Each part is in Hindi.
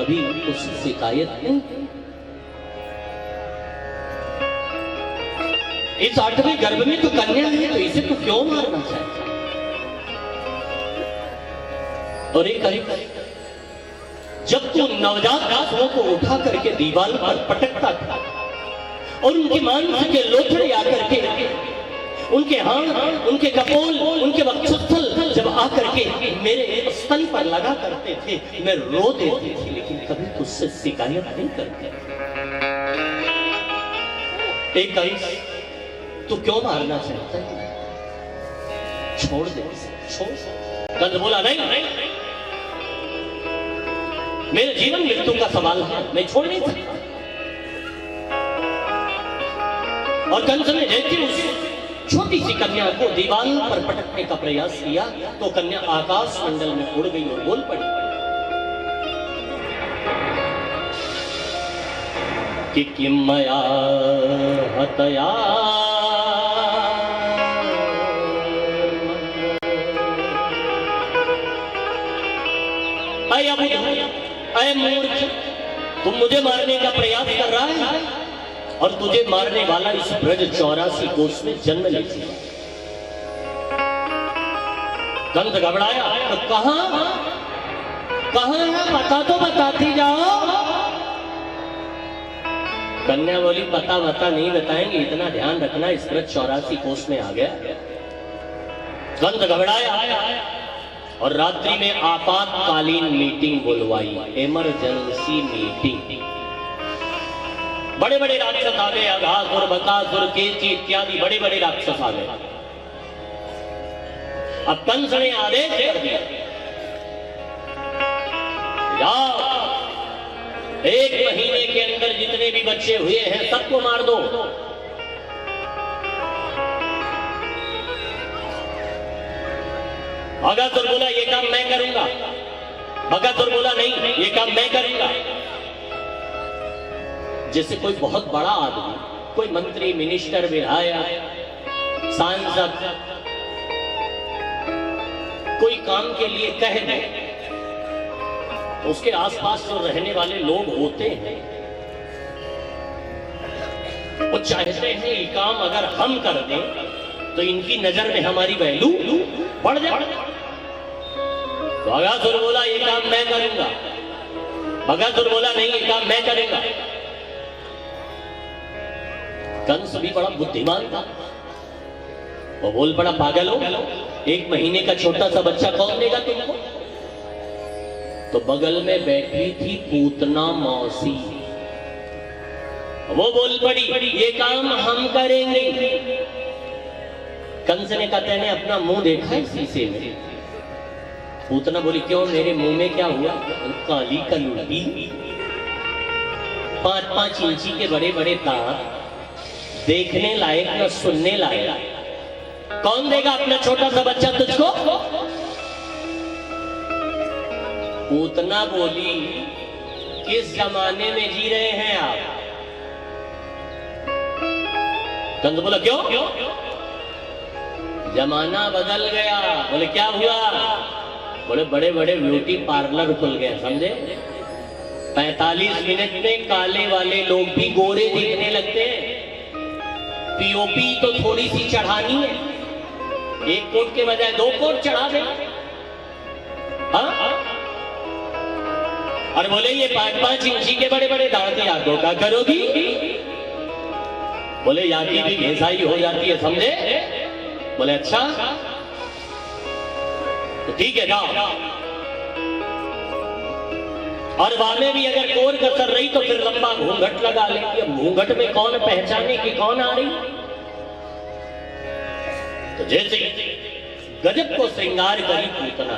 कभी उससे शिकायत नहीं। इस 8वें गर्भ में तो कन्या है, तो इसे तो क्यों मारना चाहता? और एक जब तू नवजात शिशुओं को उठा करके दीवार पर पटकता था और उनके मांस के लोथड़े आकर के उनके हाथ, उनके कपोल, उनके वक्षस्थल जब आकर के मेरे स्तन पर लगा करते थे, मैं रो देती थी, लेकिन कभी तुझसे शिकायत नहीं करते। एक तू क्यों मारना चाहता है? छोड़ दे, छोड़। कंस बोला नहीं, मेरे जीवन मृत्यु का सवाल है, मैं छोड़ नहीं सकता। और कंस ने जैसे उस छोटी सी कन्या को दीवार पर पटकने का प्रयास किया तो कन्या आकाश मंडल में उड़ गई और बोल पड़ी कि किमया हतया अय मूर्ख, तुम मुझे मारने का प्रयास कर रहा है और तुझे मारने वाला इस ब्रज 84 कोस में जन्म ले चुका। कंस घबराया, तो कहां है, पता तो बताती जाओ। कन्या बोली, पता नहीं बताएंगे, इतना ध्यान रखना, इस ब्रज 84 कोस में आ गया। कंस घबराया और रात्रि में आपातकालीन मीटिंग बुलवाई, इमरजेंसी मीटिंग। बड़े बड़े राक्षस आ गए, अघासुर, बकासुर, केची इत्यादि बड़े बड़े राक्षस आ गए। अब कंस ने आदेश कर दिया, जाओ 1 महीने के अंदर जितने भी बच्चे हुए हैं सबको मार दो। बकासुर बोला, ये काम मैं करूंगा। बकासुर बोला, नहीं, ये काम मैं करूंगा। जैसे कोई बहुत बड़ा आदमी, कोई मंत्री, मिनिस्टर, विधायक, सांसद कोई काम के लिए कह दे, तो उसके आसपास जो रहने वाले लोग होते हैं वो चाहते हैं ये काम अगर हम कर दें तो इनकी नजर में हमारी वैल्यू बढ़ जाए। तो बकासुर बोला, ये काम मैं करूंगा। बकासुर बोला, नहीं, ये काम मैं करूंगा। कंस भी बड़ा बुद्धिमान था, वो बोल पड़ा, पागल हो, 1 महीने का छोटा सा बच्चा कौन देगा तुमको? तो बगल में बैठी थी पूतना मौसी, वो बोल पड़ी, ये काम हम करेंगे। कंस ने कहा, तेने अपना मुंह देखा है शीशे में? पूतना बोली, क्यों, मेरे मुंह में क्या हुआ? काली कलूटी, 5-5 इंची के बड़े बड़े दांत, देखने लायक न सुनने लायक। कौन देगा अपना छोटा सा बच्चा तुझको? पूतना बोली, किस जमाने में जी रहे हैं आप? कंस बोला, क्यों? जमाना बदल गया। बोले, क्या हुआ? बोले, बड़े बड़े ब्यूटी पार्लर खुल गए, समझे? 45 मिनट में काले वाले लोग भी गोरे दिखने लगते हैं। पीओपी तो थोड़ी सी चढ़ानी है, 1 कोट के बजाय 2 कोट चढ़ा दे। हाँ? और बोले, ये 5-5 इंची के बड़े बड़े दांत आंखों का करोगी? बोले, याकी भी भेसाई हो जाती है, समझे? बोले, अच्छा, तो ठीक है, जाओ। और वाले भी अगर कोर कसर रही तो फिर लंबा घूंघट लगा लेंगे। घूंघट में कौन पहचाने कि कौन आ रही? तो जैसे गजब को श्रृंगार करी पूतना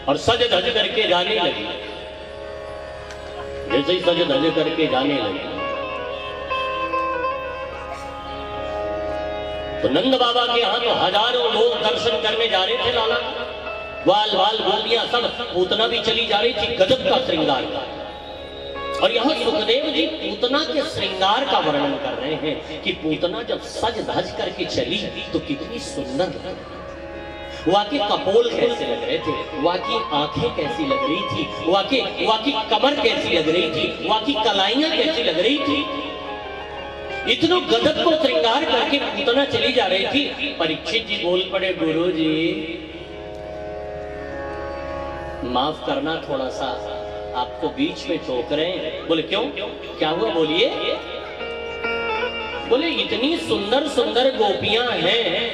और सज धज करके जाने लगी। जैसे ही सज धज करके जाने लगी तो नंद बाबा के यहाँ तो हजारों लोग दर्शन करने जा रहे थे। लाला वाल वाल गोलियां सब, पूतना भी चली जा रही थी, गजब का श्रृंगार का। और यहाँ सुखदेव जी पूतना के श्रृंगार का वर्णन कर रहे हैं कि पूतना जब सज धज करके चली तो कितनी सुंदर। वहाँ के कपोल कैसे लग रहे थे, वहाँ की आंखें कैसी लग रही थी, वहाँ की कमर कैसी लग रही थी, वहाँ की कलाइयां कैसी लग रही थी। इतनों गदर को श्रृंगार करके पूतना चली जा रही थी। परीक्षित जी बोल पड़े, गुरु जी माफ करना, थोड़ा सा आपको बीच में टोक रहे हैं। बोले क्यों, क्या हुआ, बोलिए। बोले इतनी सुंदर सुंदर गोपियां हैं,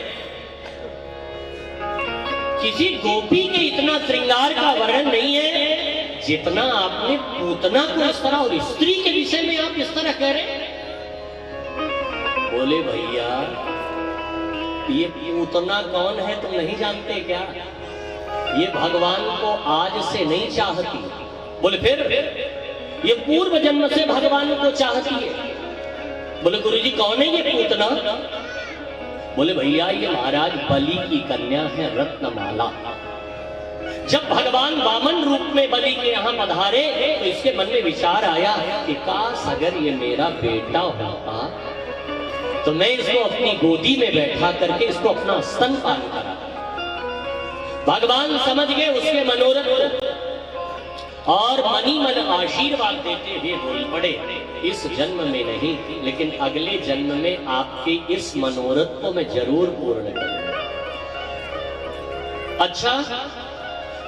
किसी गोपी के इतना श्रृंगार का वर्णन नहीं है जितना आपने पूतना को इस तरह, और स्त्री के विषय में आप इस तरह कह रहे हैं। बोले भैया ये पूतना कौन है तुम नहीं जानते क्या? ये भगवान को आज से नहीं चाहती। बोले फिर ये पूर्व जन्म से भगवान को चाहती है। बोले गुरुजी कौन है ये पूतना? बोले भैया ये महाराज बलि की कन्या है रत्नमाला। जब भगवान वामन रूप में बलि के यहाँ पधारे तो इसके मन में विचार आया कि काश अगर ये मेरा बेटा होता तो मैं इसको अपनी गोदी में बैठा करके इसको अपना स्तनपान करा। भगवान समझ गए उसके मनोरथ और मनी मन आशीर्वाद देते हुए बोल पड़े, इस जन्म में नहीं लेकिन अगले जन्म में आपके इस मनोरथ को मैं जरूर पूर्ण करूंगा। अच्छा,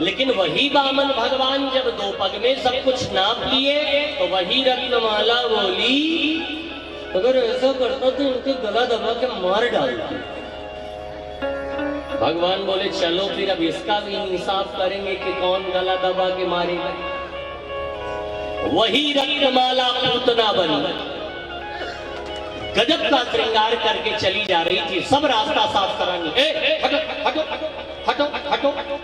लेकिन वही वामन भगवान जब दो पग में सब कुछ नाप लिए तो वही रत्नमाला बोली, अगर ऐसा करता तो उनके गला दबा के मार डालता। भगवान बोले चलो फिर अब इसका भी इंसाफ करेंगे कि कौन गला दबा के मारेगा। वही रत्नमाला पूतना बनी, गजब का श्रृंगार करके चली जा रही थी। सब रास्ता साफ करानी, हटो हटो हटो हटो हटो।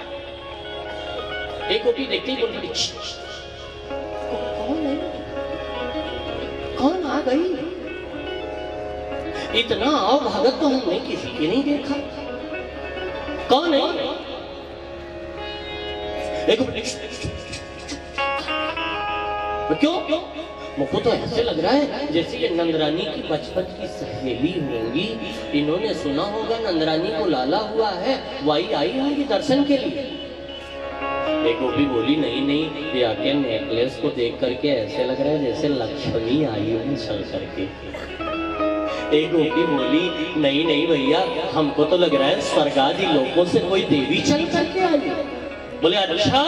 एक गोपी देखती बोल पड़ी, कौन है, कौन आ गई? इतना आओ भगत तो हमने किसी की नहीं देखा। कौन है? क्यों? मुझको तो ऐसे लग रहा है जैसे ये नंदरानी की बचपन की सहेली होंगी। इन्होंने सुना होगा नंदरानी को लाला हुआ है, वही आई होंगी दर्शन के लिए। एक गोपी बोली नहीं नहीं, ये आके नेकलेस को देख करके ऐसे लग रहा है जैसे लक्ष्मी आई होगी चल करके। एक गोपी बोली नहीं नहीं भैया, हमको तो लग रहा है स्वर्गादि लोकों से कोई देवी चल करके आई। बोले अच्छा,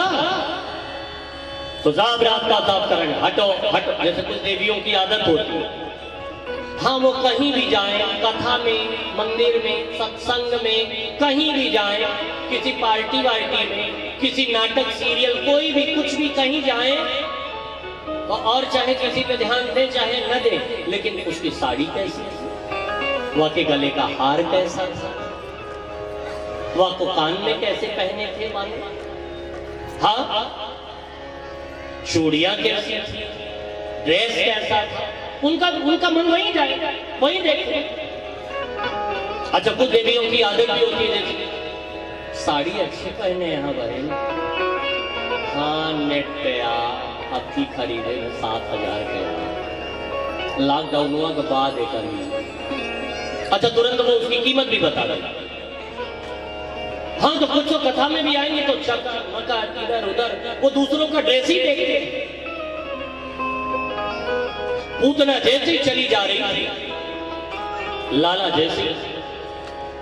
तो जाब रास्ता साफ करेंगे, हटो हटो। जैसे कुछ देवियों की आदत होती है, हाँ वो कहीं भी जाए, कथा में, मंदिर में, सत्संग में, कहीं भी जाए, किसी पार्टी वार्टी में, किसी नाटक सीरियल, कोई भी कुछ भी कहीं जाए और चाहे किसी पे ध्यान दे चाहे न दे, लेकिन उसकी साड़ी कैसी, वह के गले का हार कैसा था, वह को कान में कैसे पहने थे मानो, हाँ चूड़ियां कैसी थी, ड्रेस कैसा था, उनका मन वहीं जाएगा, वहीं देखे। अच्छा कुछ देवियों की आदत भी होती है जैसे साड़ी अच्छी पहने यहाँ बहन, हाँ नेट पे अब की खरीदे 7,000 के, लॉकडाउन हुआ के बाद एक अच्छा तुरंत वो उसकी कीमत भी बता देगा। हाँ तो कुछ कथा में भी आएंगे तो चका इधर उधर, वो दूसरों का ड्रेस ही देखते। पूतना जैसे चली जा रही थी, लाला जैसे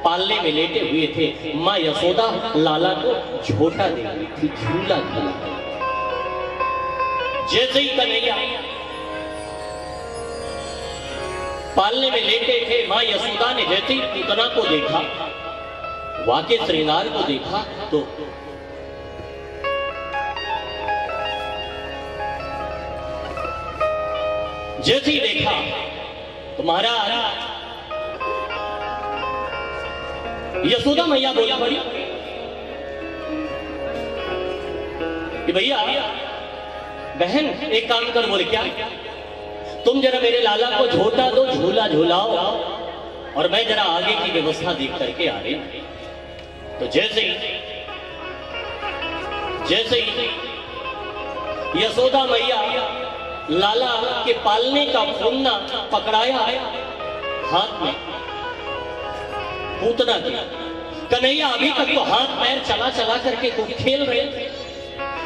पालने में लेटे हुए थे, माँ यशोदा लाला को झोटा दे रही थी, झूला झूला। जैसे ही कन्हैया पालने में लेटे थे, माँ यशोदा ने जैसे ही पूतना को देखा, वाके श्रृंगार को देखा तो जैसे ही देखा तो महाराज यशोदा मैया बोला पड़ी कि भैया बहन एक काम कर। बोले क्या? तुम जरा मेरे लाला को झोटा दो, झूला झूलाओ, और मैं जरा आगे की व्यवस्था देख करके आ रही। तो जैसे ही यशोदा मैया लाला के पालने का फुन्ना पकड़ाया हाथ में, पूतना की कन्हैया अभी तक तो हाथ पैर चला चला करके खूब खेल रहे थे,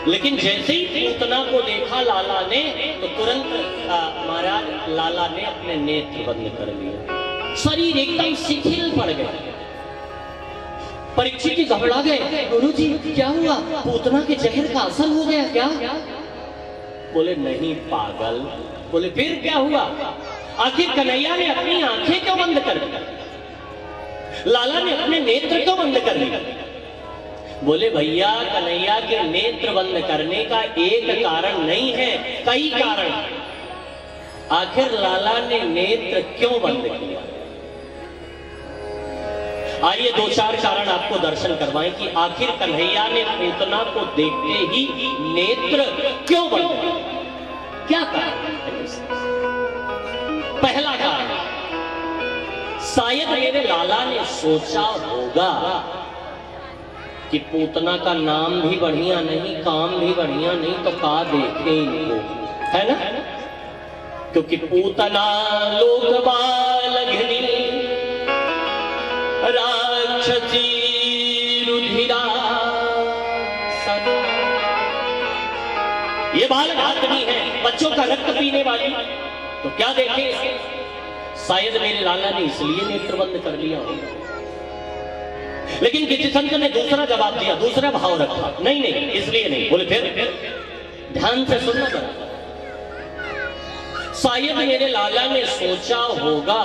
लेकिन जैसे ही पूतना को देखा लाला ने तो तुरंत महाराज लाला ने अपने नेत्र बंद कर लिए, शरीर एकदम शिथिल पड़ गया। परीक्षित घबरा गए, गुरुजी क्या हुआ, पूतना के जहर का असर हो गया क्या? बोले नहीं पागल। बोले फिर क्या हुआ? आखिर कन्हैया ने अपनी आंखें क्यों बंद कर दी, लाला ने अपने नेत्र क्यों बंद कर दिए? बोले भैया कन्हैया के नेत्र बंद करने का एक कारण नहीं है, कई कारण। आखिर लाला ने नेत्र क्यों बंद किया? आइए दो चार कारण आपको दर्शन करवाएं कि आखिर कन्हैया ने पूतना को देखते ही नेत्र क्यों बंद किया, क्या कारण? पहला कारण, शायद मेरे लाला ने सोचा होगा कि पूतना का नाम भी बढ़िया नहीं, काम भी बढ़िया नहीं, तो का देखे इनको, है ना? क्योंकि पूतना लोकबाल घिनी राक्षसी रुधिरा सदा, ये बाल घातनी है, बच्चों का रक्त पीने वाली, तो क्या देखे? शायद मेरे लाला ने इसलिए नेत्र बंद कर लिया होगा। लेकिन किसी संत ने दूसरा जवाब दिया, दूसरा भाव रखा, नहीं नहीं इसलिए नहीं। बोले फिर ध्यान से सुनना पड़ा। शायद मेरे लाला ने सोचा होगा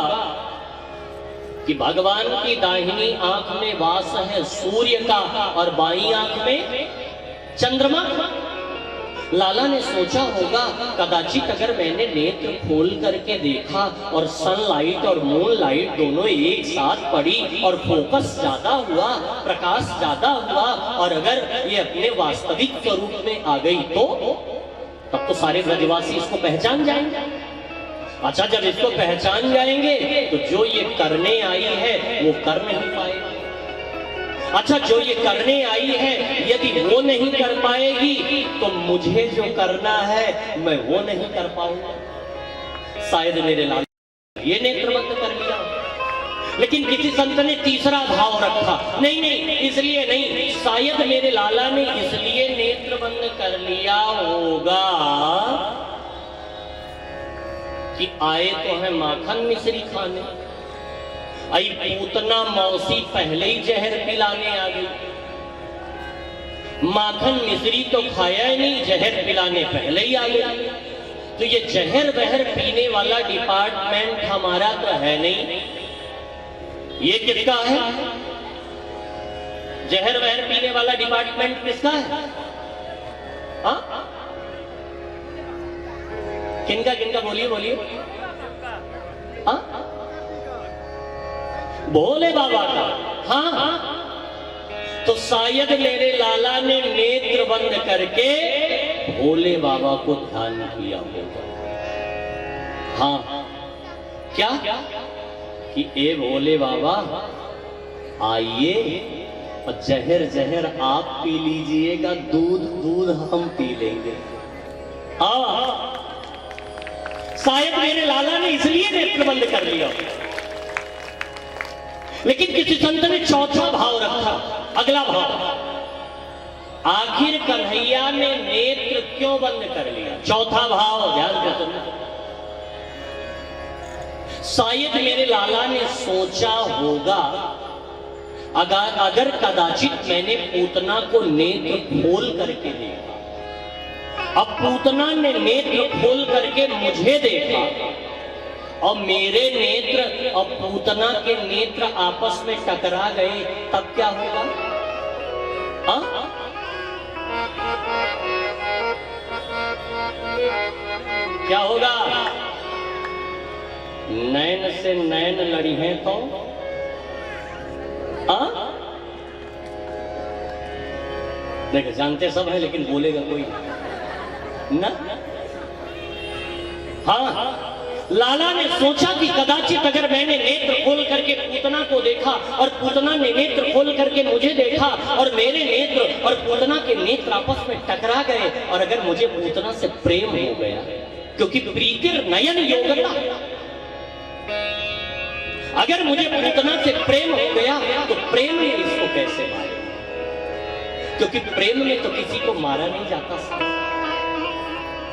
कि भगवान की दाहिनी आंख में वास है सूर्य का और बाईं आंख में चंद्रमा का। लाला ने सोचा होगा कदाचित अगर मैंने नेत्र खोल करके देखा और सनलाइट और मून लाइट दोनों एक साथ पड़ी और फोकस ज्यादा हुआ, प्रकाश ज्यादा हुआ, और अगर ये अपने वास्तविक स्वरूप में आ गई तो तब तो सारे ब्रजवासी इसको पहचान जाएंगे। अच्छा, जब इसको पहचान जाएंगे तो जो ये करने आई है वो कर नहीं पाएगी। अच्छा, जो ये करने आई है यदि वो नहीं कर पाएगी तो मुझे जो करना है मैं वो नहीं कर पाऊंगा। शायद मेरे लाल ये नेत्र बंद कर लिया। लेकिन किसी संत ने तीसरा भाव रखा, नहीं नहीं इसलिए नहीं, शायद मेरे लाला ने इसलिए नेत्र बंद कर लिया होगा कि आए तो है माखन मिश्री खाने, आई पूतना मौसी पहले ही जहर पिलाने आ गई। माखन मिश्री तो खाया ही नहीं, जहर पिलाने पहले ही आ गई। तो ये जहर बहर पीने वाला डिपार्टमेंट हमारा तो है नहीं, ये किसका है? जहर बहर पीने वाला डिपार्टमेंट किसका है? हाँ, किनका किनका? बोलिए बोलिए। हाँ, भोले बाबा का। हाँ हाँ, तो शायद मेरे लाला ने नेत्र बंद करके भोले बाबा को ध्यान किया होगा। हाँ, क्या कि ए भोले बाबा आइए और जहर जहर आप पी लीजिएगा, दूध दूध हम पी लेंगे। हाँ, शायद मेरे लाला ने इसलिए नेत्र बंद कर लिया। लेकिन किसी संत ने चौथा भाव रखा, अगला भाव, आखिर कन्हैया ने नेत्र क्यों बंद कर लिया? चौथा भाव ध्यान से सुनना। शायद मेरे लाला ने सोचा होगा अगर कदाचित मैंने पूतना को नेत्र खोल करके देखा, अब पूतना ने नेत्र खोल करके मुझे देखा और मेरे नेत्र और पूतना के नेत्र आपस में टकरा गए, तब क्या होगा? हाँ? क्या होगा? नैन से नैन लड़ी हैं तो देखो, जानते सब है लेकिन बोलेगा कोई ना। हाँ, लाला ने सोचा कि कदाचित अगर मैंने नेत्र खोल करके पूतना को देखा और पूतना ने नेत्र खोल करके मुझे देखा और मेरे नेत्र और पूतना के नेत्र आपस में टकरा गए और अगर मुझे पूतना से प्रेम हो गया, क्योंकि प्रीतिर नयन योगता, अगर मुझे पूतना से प्रेम हो गया तो प्रेम ने इसको कैसे मारे? क्योंकि प्रेम में तो किसी को मारा नहीं जाता।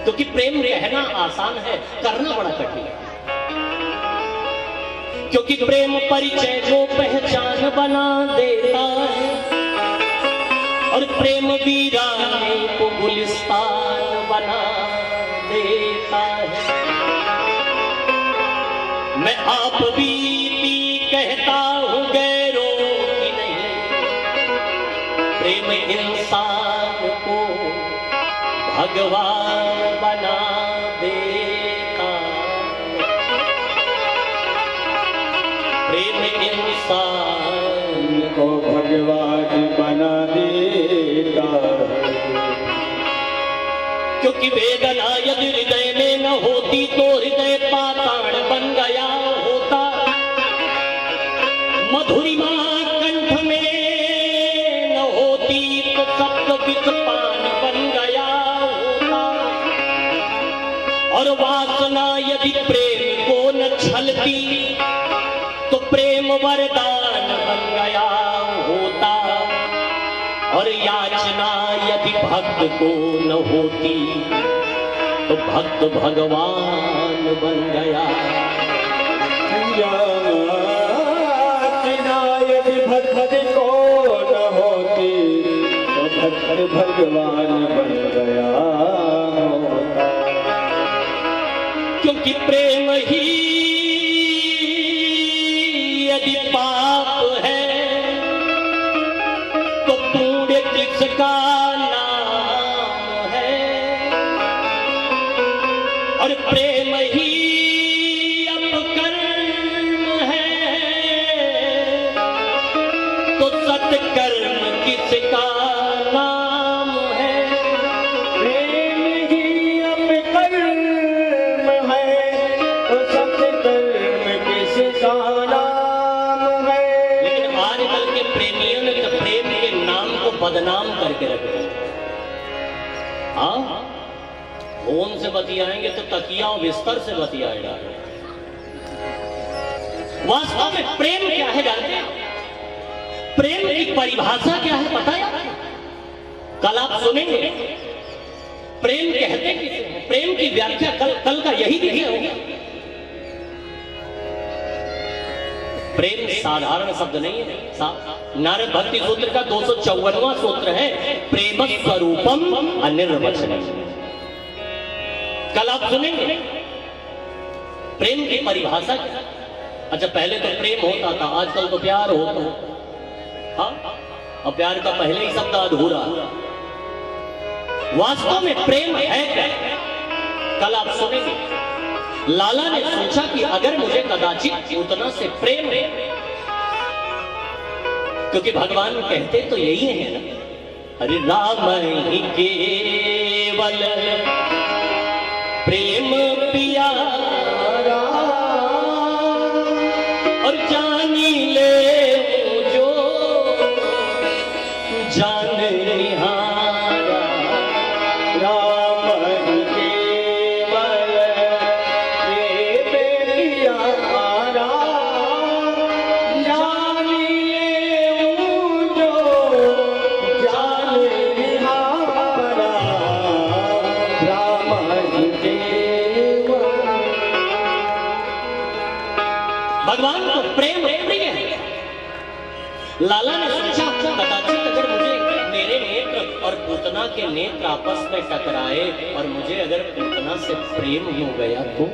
क्योंकि प्रेम कहना आसान है, करना बड़ा कठिन है। क्योंकि प्रेम परिचय को पहचान बना देता है और प्रेम वीराने को गुलिस्तान बना देता है। मैं आप भी कहता हूं गैरों की नहीं, प्रेम इंसान को भगवान बना देता। प्रेम इंसान को भगवान बना देता। क्योंकि वेदना यदि हृदय में न होती तो हृदय पाषाण बन गया होता। मधुरिमा कंठ में न होती तो सप्त विषपान बन गया होता। और वासना यदि प्रेम को न छलती तो प्रेम वरदान बन गया होता। और याचना यदि भक्त को न होती तो भक्त भगवान बन गया। याचना यदि भक्त को न होती तो भक्त भगवान बन गया होता। क्योंकि प्रेम ही यदि पाप है तो पुण्य किसका नाम है। और प्रेम ही अपकर्म है तो सत्कर्म किसका नाम है। प्रेम ही अपकर्म है तो सत्कर्म किसका नाम है। लेकिन आजकल के प्रेमियों ने तो प्रेम के नाम को बदनाम करके रख दिया। हाँ, फोन से बतियाएंगे तो तकिया और बिस्तर से बतियाएगा। वास्तव में प्रेम क्या है जानते हैं? प्रेम की परिभाषा क्या है पता है आपको? कल आप सुनेंगे प्रेम कहते किसे हैं। प्रेम की व्याख्या कल का यही दिखा होगा। प्रेम साधारण शब्द नहीं है। नारद भक्ति सूत्र का 254वां सूत्र है, प्रेम स्वरूपम अनिर्वचनीयम। कल आप सुनेंगे प्रेम की परिभाषा क्या। अच्छा, पहले तो प्रेम होता था, आजकल तो प्यार होता है। हाँ, और प्यार का पहले ही शब्द अधूरा। वास्तव में प्रेम है क्या? कल आप सुनेंगे। लाला ने सोचा कि अगर मुझे कदाचित पूतना से प्रेम है, क्योंकि भगवान कहते तो यही है ना, अरे राम ही केवल प्रेम पियारा और जानी ले जो जान निहारा। राम ही केवल प्रेम पियारा जानी ले जो जान निहारा। राम ही केवल। भगवान को प्रेम प्रिय है। लाला ने सोचा कदाचित अगर मुझे मेरे नेत्र और पूतना के नेत्र आपस में टकराए और मुझे अगर पूतना से प्रेम हो गया तो,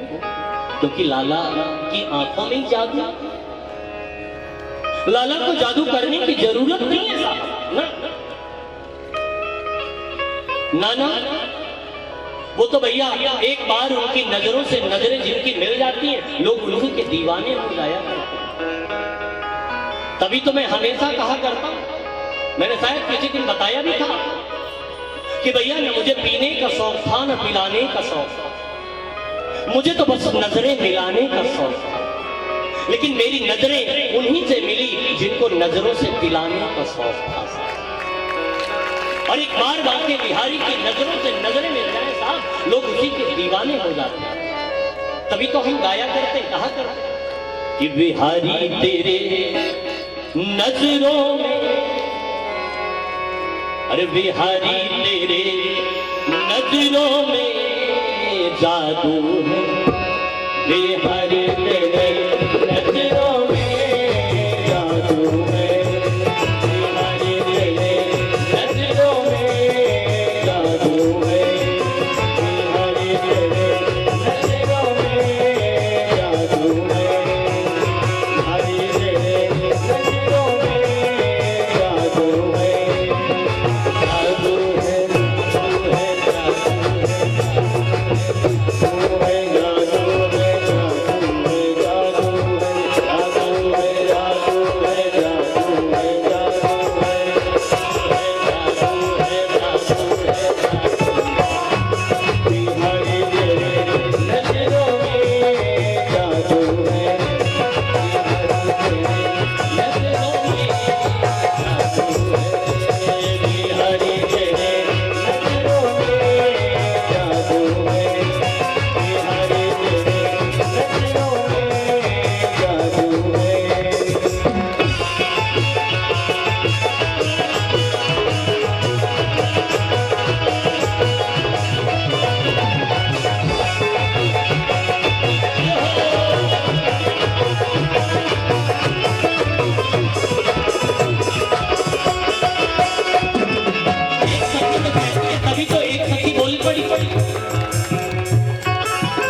क्योंकि लाला की आंखों में जादू। लाला को जादू करने की जरूरत नहीं है साहब, ना ना, वो तो भैया एक बार उनकी नजरों से नजरें जिनकी मिल जाती हैं, लोग उन्हीं के दीवाने हो जाया करते। तभी तो मैं हमेशा कहा करता हूं, मैंने शायद किसी दिन बताया भी था कि भैया न मुझे पीने का शौक था न पिलाने का शौक था, मुझे तो बस नजरें मिलाने का शौक था। लेकिन मेरी नजरें उन्हीं से मिली जिनको नजरों से पिलाने का शौक था। और एक बार बाकी बिहारी की नजरों से नजरें मिल जाए साहब, लोग उसी के दीवाने हो जाते हैं। तभी तो हम गाया करते, कहा करते कि बिहारी तेरे नजरों में, अरे बिहारी तेरे नजरों में जादू है, बिहारी तेरे नजरों में जादू है, बिहारी तेरे नजरों में जादू है, बिहारी तेरे नजरों में जादू है, बिहारी तेरे नजरों में जादू है, जादू है, जादू है, तभी तो एक सखी बोल पड़ी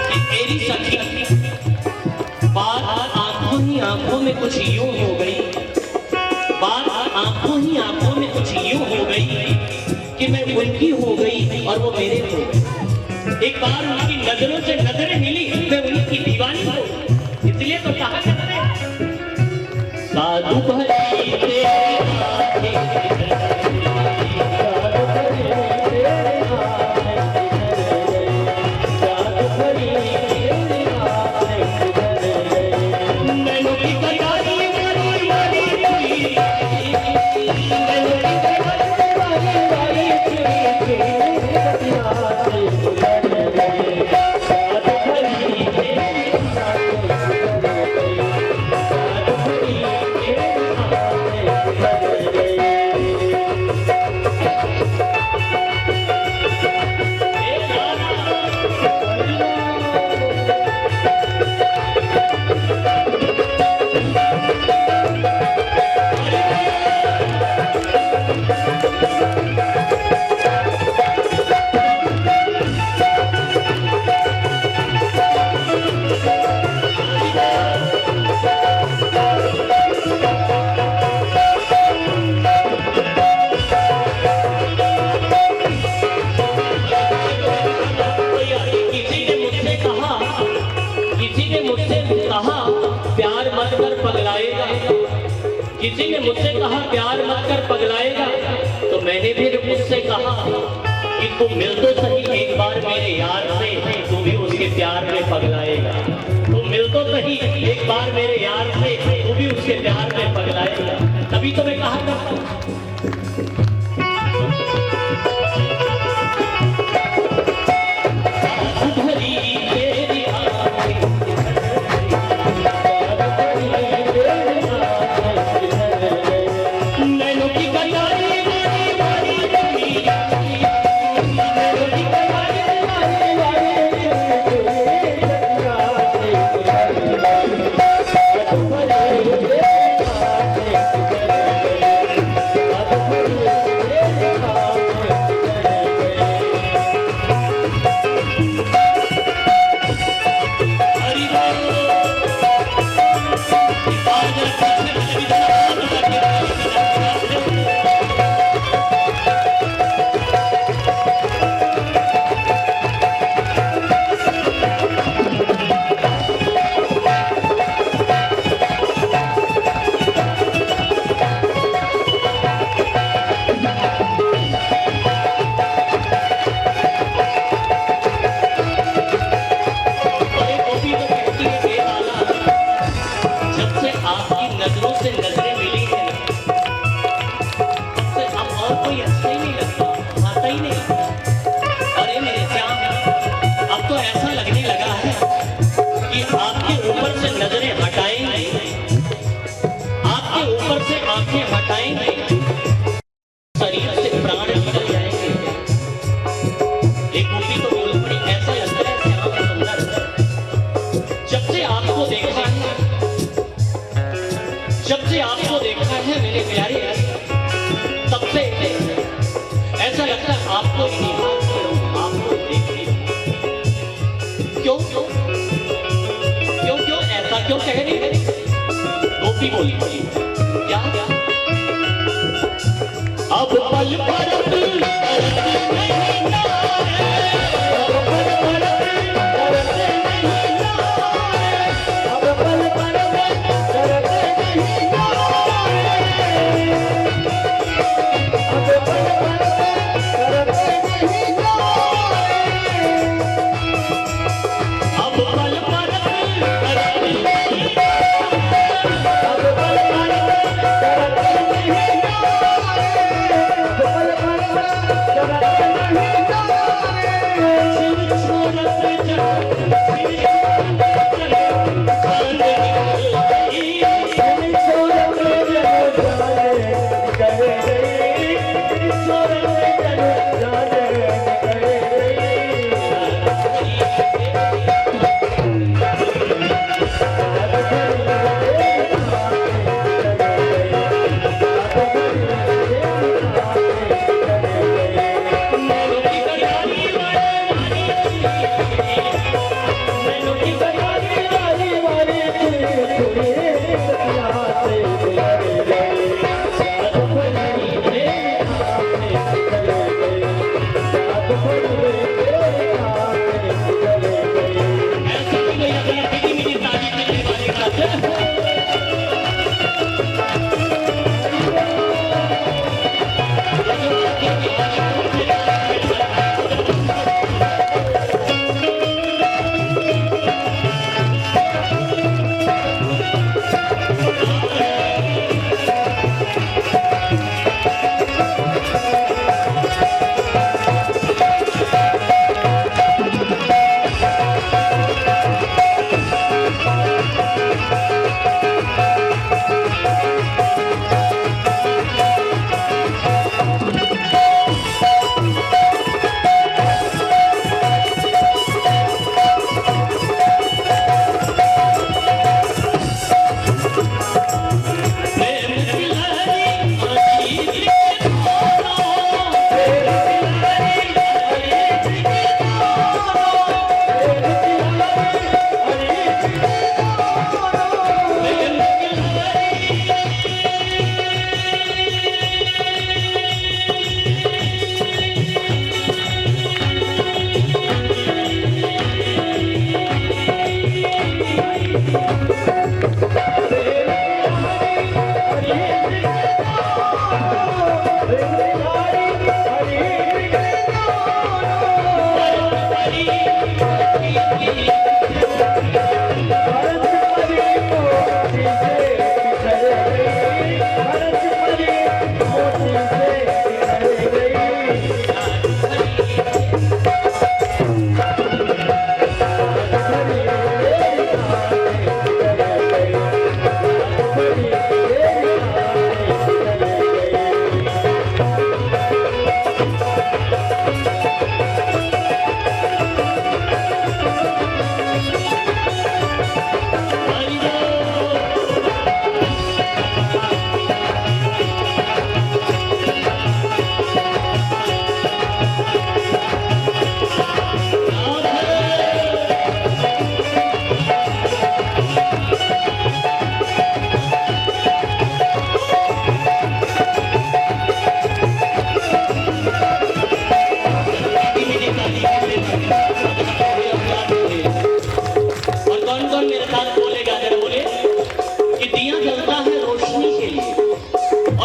कि तेरी सखी बात आंखों ही आंखों में कुछ यूं हो गई, बात आंखों ही आंखों में कुछ यूं हो गई कि मैं उनकी हो गई और वो मेरे हो गई। एक बार उनकी नजरों से नजरें मिली, मैं उनकी दीवानी हो, इसलिए तो कहा करते हैं साधु भली तेरी आंखें किसी ने मुझसे कहा प्यार मत कर पगलाएगा, तो मैंने फिर मुझसे कहा कि तू मिल तो सही एक बार मेरे यार से, तू भी उसके प्यार में पगलाएगा। तू मिल तो सही एक बार मेरे यार से, तू भी उसके प्यार में पगलाएगा। तभी तो मैं कहा करता हूं मेरे प्यारे तब से ऐसा लगता है आपको ही निहार कर रहा हूं, आपको देख रही हूं। क्यों क्यों क्यों क्यों ऐसा क्यों कह रही है? गोपी बोली क्या क्या अब पल भर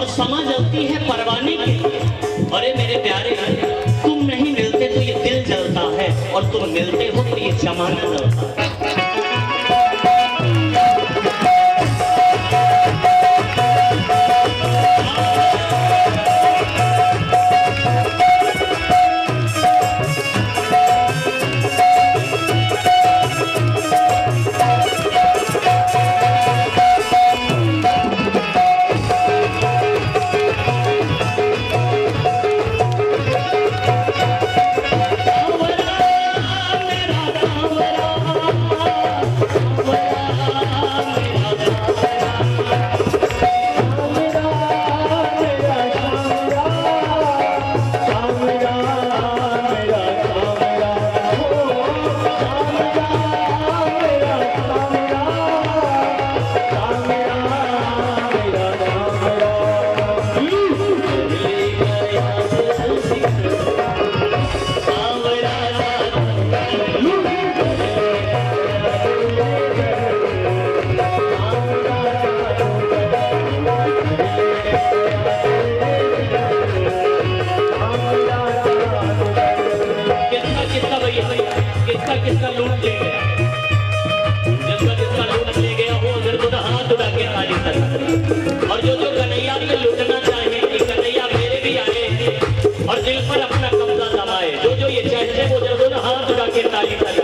समा जलती है परवाने के लिए। अरे मेरे प्यारे तुम नहीं मिलते तो ये दिल जलता है, और तुम मिलते हो तो ये जमाना जलता है। किसका लूट ले गया, जिसका लूट ले गया वो अगर तो हाथ उड़ा के ताली कर, और जो कन्हैया पे लूटना चाहे कि कन्हैया मेरे भी आए और दिल पर अपना कब्जा जमाए, जो ये चाहते वो जरूर हाथ उड़ा के ताली कर।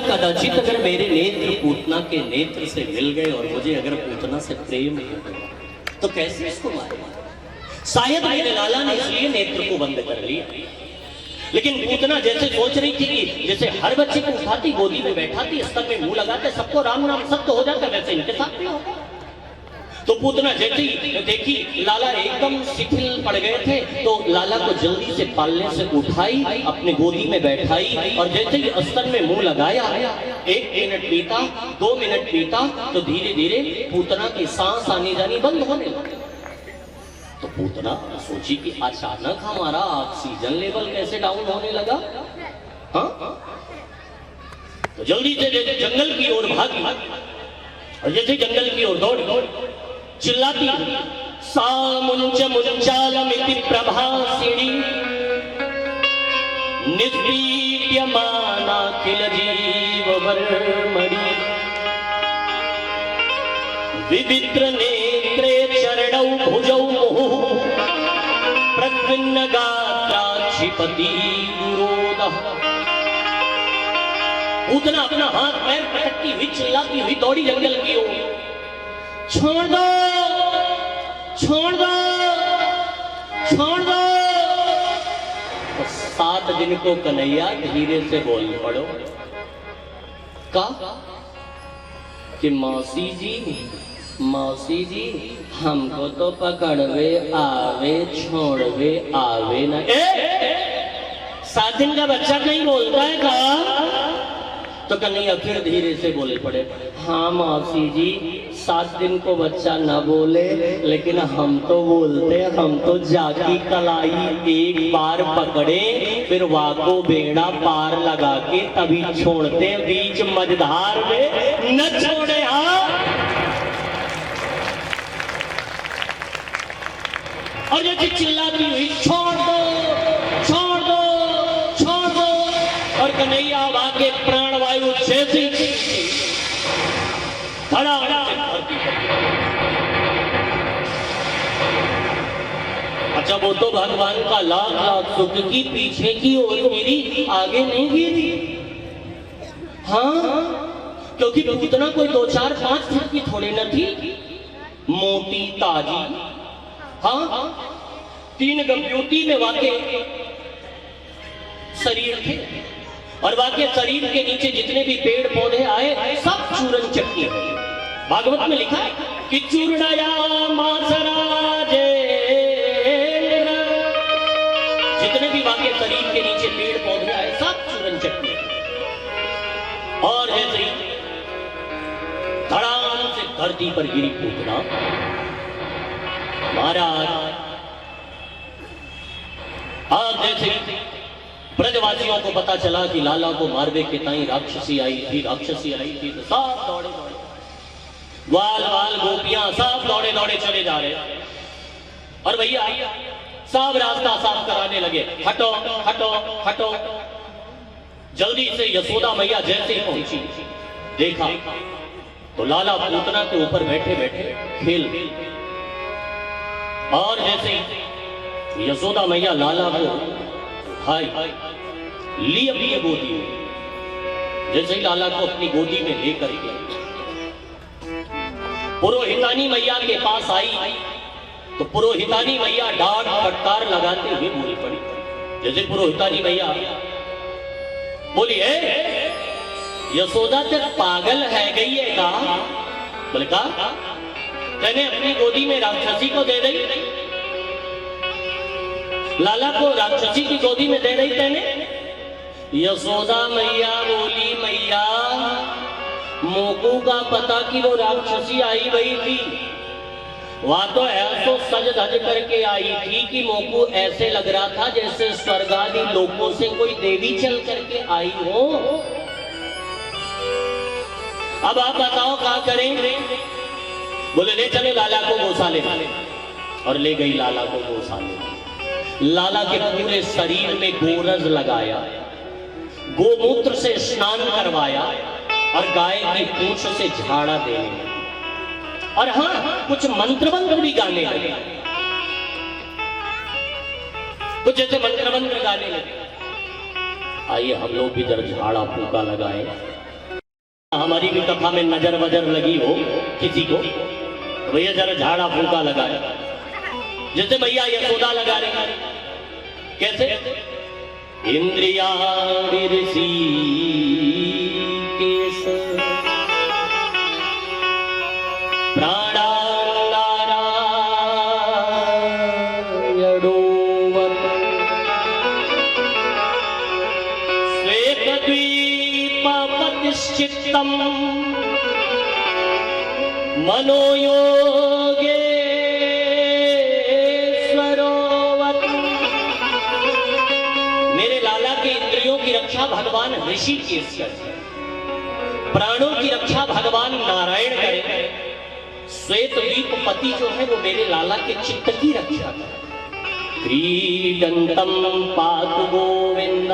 कदाचित अगर मेरे नेत्र पूतना के नेत्र से मिल गए और मुझे अगर पूतना से प्रेम हो गया तो कैसे इसको मारेगा। शायद मेरे लाला ने इसलिए नेत्र को बंद कर लिया, लेकिन पूतना जैसे सोच रही थी कि जैसे हर बच्चे को उठाती गोदी में बैठाती स्तन में मुंह लगाते सबको राम नाम सत्य हो जाता, वैसे इनके साथ भी होगा। तो पूतना जैसे ही देखी लाला एकदम शिथिल पड़ गए थे तो लाला को जल्दी से पालने से उठाई, अपने गोदी में बैठाई और जैसे ही स्तन में मुंह लगाया, 1 मिनट बीता, 2 मिनट बीता तो धीरे धीरे पूतना की सांस आनी जानी बंद होने लगी। तो पूतना सोची कि अचानक हमारा ऑक्सीजन लेवल कैसे डाउन होने लगा। हाँ, तो जल्दी से जैसे जंगल की ओर भागी और जैसे जंगल की ओर दौड़ी चिल्लाती सा मुंच मुंचालमिति प्रभासिनी निष्पीड्यमाना किल जीववर्मणि विवित्र नेत्रे चरणौ भुजौ मुहुः प्रद्विन्न गात्रा क्षिपति गुरोदः। पूतना अपना हाथ पैर पटकती हुई चिल्लाती हुई दौड़ी जंगल की ओर। छोड़ दो, छोड़ दो, छोड़ दो। तो 7 दिन को कन्हैया धीरे से बोल पड़ो का कि मौसी जी हमको तो पकड़वे आवे छोड़वे आवे ना। 7 दिन का बच्चा कहीं बोलता है का? तो कन्हैया फिर धीरे से बोले पड़े, हाँ मौसी जी 7 दिन को बच्चा न बोले लेकिन हम तो बोलते, हम तो जाकी कलाई एक बार पकड़े फिर वाको बेड़ा पार लगा के तभी छोड़ते बीच मझधार में न छोड़े। हाँ, और जैसे चिल्लाती हुई छोड़ दो, छोड़ दो, छोड़ दो, और कन्हैया आगे प्राणवायु जैसी धड़ा अच्छा वो तो भगवान का लाख लाख सुख की पीछे की ओर मेरी आगे नहीं गिरी। हाँ, क्योंकि पूतना कोई 2, 4, 5 फुट की थोड़ी न थी, मोटी ताजी। हाँ, 3 गंभीरती में वाके शरीर थे और वाके शरीर के नीचे जितने भी पेड़ पौधे आए सब चूरन चटनी है। भागवत में लिखा है कि चूर्णया मासराजे, जितने भी वाके शरीर के नीचे पेड़ पौधे आए सब चूरन चटनी। और ऐसे धड़ाम से धरती पर गिरी पूतना। महाराज आप जैसे ब्रजवासियों को पता चला कि लाला को मारवे के ताई राक्षसी आई थी तो सब दौड़े दौड़े, ग्वाल वाल गोपियां सब दौड़े दौड़े चले जा रहे। और भैया सब रास्ता साफ कराने लगे, हटो हटो हटो। जल्दी से यशोदा मैया जैसे ही पहुंची, देखा तो लाला पूतना के ऊपर बैठे बैठे खेल। और जैसे ही यशोदा मैया लाला को भाई ली अपनी गोदी में, जैसे ही लाला को अपनी गोदी में लेकर के पुरोहितानी मैया के पास आई तो पुरोहितानी मैया डांट फटकार लगाते हुए बोली पड़ी। जैसे पुरोहितानी मैया बोली, है यशोदा ते पागल है गई है का? बोले का तेने अपनी गोदी में राक्षसी को दे दी, लाला को राक्षसी की गोदी में दे दी तेने? यशोदा मैया बोली, मैया मोकू का पता कि वो राक्षसी आई गई थी, वहां तो ऐसो सज धज करके आई थी कि मोकू ऐसे लग रहा था जैसे स्वर्गादि लोकों से कोई देवी चल करके आई हो। अब आप बताओ क्या करें? बोले ले चलो लाला को गौशाले। और ले गई लाला को गौशाले। लाला के पूरे शरीर में गोरज लगाया, गोमूत्र से स्नान करवाया और गाय की पूंछ से झाड़ा देने लगे। और हाँ, कुछ मंत्रबंध भी गाने लगे, कुछ जैसे मंत्रबंध गाने लगे। आइए हम लोग भी जरा झाड़ा फूका लगाए। हमारी भी कथा में नजर वजर लगी हो किसी को, तो भैया जरा झाड़ा फूका लगाए, जैसे भैया यशोदा लगा रहे। कैसे? इंद्रिया विरसी केस चित्तम मनोयोगे स्वरोवत। मेरे लाला के इंद्रियों की रक्षा भगवान ऋषिकेश करे, प्राणों की रक्षा भगवान नारायण करे, श्वेत द्वीप पति जो है वो मेरे लाला के चित्त की रक्षा करे। क्रीडंतम पातु गोविंद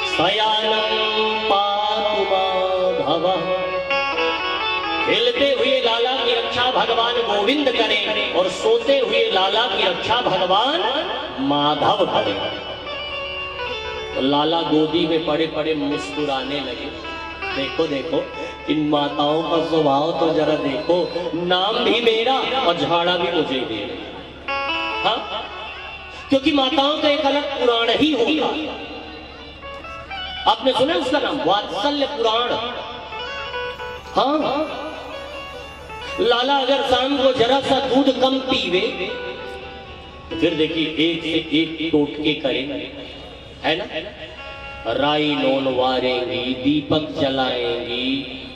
शयानं पातु माधवः। खेलते हुए लाला की रक्षा भगवान गोविंद करें और सोते हुए लाला की रक्षा भगवान माधव करें। तो लाला गोदी में पड़े पड़े मुस्कुराने लगे। देखो देखो इन माताओं का स्वभाव तो जरा देखो, नाम भी मेरा और झाड़ा भी मुझे दे रहे। हाँ, क्योंकि माताओं का एक अलग पुराण ही होगा। आपने सुना उसका नाम वात्सल्य पुराण। हाँ, लाला अगर शाम को जरा सा दूध कम पीवे तो फिर देखिए एक से एक टोटके करेंगे, है ना? राई नोन वारेंगी, दीपक जलाएंगी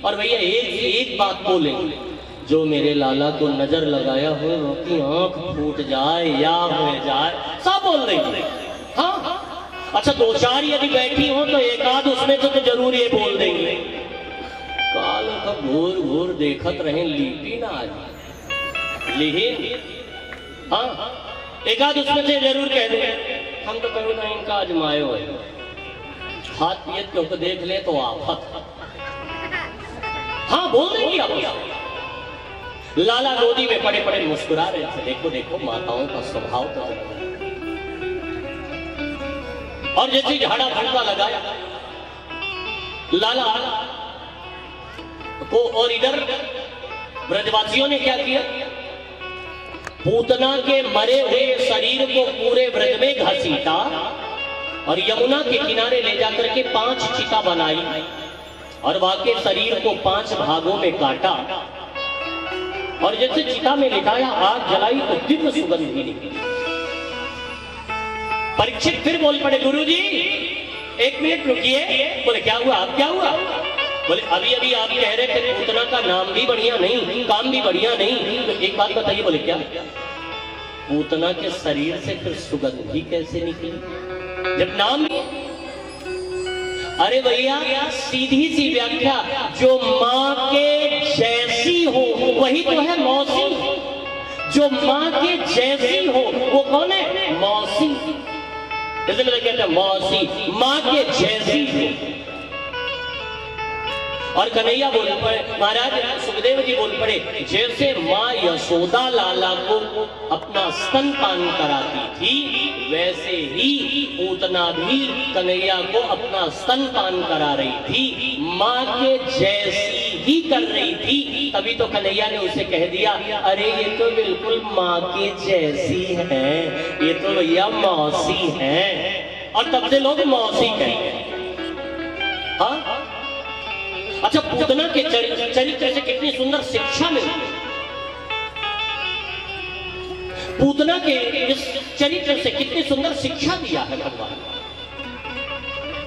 और भैया एक से एक बात बोलेंगे, जो मेरे लाला को नजर लगाया हो उसकी आंख फूट जाए या हो जाए, सब बोल देंगे। हाँ, अच्छा दो चार यदि बैठी हो तो एक आध उसमें तो जरूर ये बोल देंगे, काल का घूर घूर देखत रहे लीपी ना आज लिही। हाँ, एक आध उसमें से जरूर कह देंगे, हम तो कभी ना इनका आजमायो है, हाथ पियत क्योंकि देख ले तो आफत। हाँ, बोल देंगी आप। लाला गोदी में पड़े पड़े मुस्कुरा रहे थे। देखो देखो माताओं का स्वभाव तो। और जैसे झाड़ा फूका लगाया लाला को, और इधर ब्रजवासियों ने क्या किया, पूतना के मरे हुए शरीर को पूरे ब्रज में घसीटा और यमुना के किनारे ले जाकर के 5 चिता बनाई और वाके शरीर को 5 भागों में काटा और जैसे चिता में लिटाया, आग जलाई तो दिव्य सुगंध निकली। परीक्षित फिर बोल पड़े, गुरुजी 1 मिनट रुकिए। बोले क्या हुआ? आप क्या हुआ? बोले अभी अभी आप कह रहे थे पूतना का नाम भी बढ़िया नहीं, काम भी बढ़िया नहीं, तो एक बात बताइए। बोले क्या? पूतना के शरीर से फिर सुगंध भी कैसे निकली? जब नाम, अरे भैया सीधी सी व्याख्या, जो माँ के जैसी हो वही तो है मौसी। जो माँ के जैसी हो वो कौन है? मौसी। इसलिए कहते हैं मौसी, माँ के जैसी हो। और कन्हैया बोल पड़े, महाराज सुखदेव जी बोल पड़े, जैसे माँ यशोदा लाला को अपना स्तनपान कराती थी, वैसे ही पूतना भी कन्हैया को अपना स्तनपान करा रही थी, माँ के जैसी ही कर रही थी। तभी तो कन्हैया ने उसे कह दिया, अरे ये तो बिल्कुल माँ के जैसी है, ये तो भैया मौसी है। और तब से लोग मौसी कहेंगे। हाँ, अच्छा, पूतना के चरित्र से कितनी सुंदर शिक्षा मिलती है। पूतना के इस चरित्र से कितनी सुंदर शिक्षा दिया है भगवान।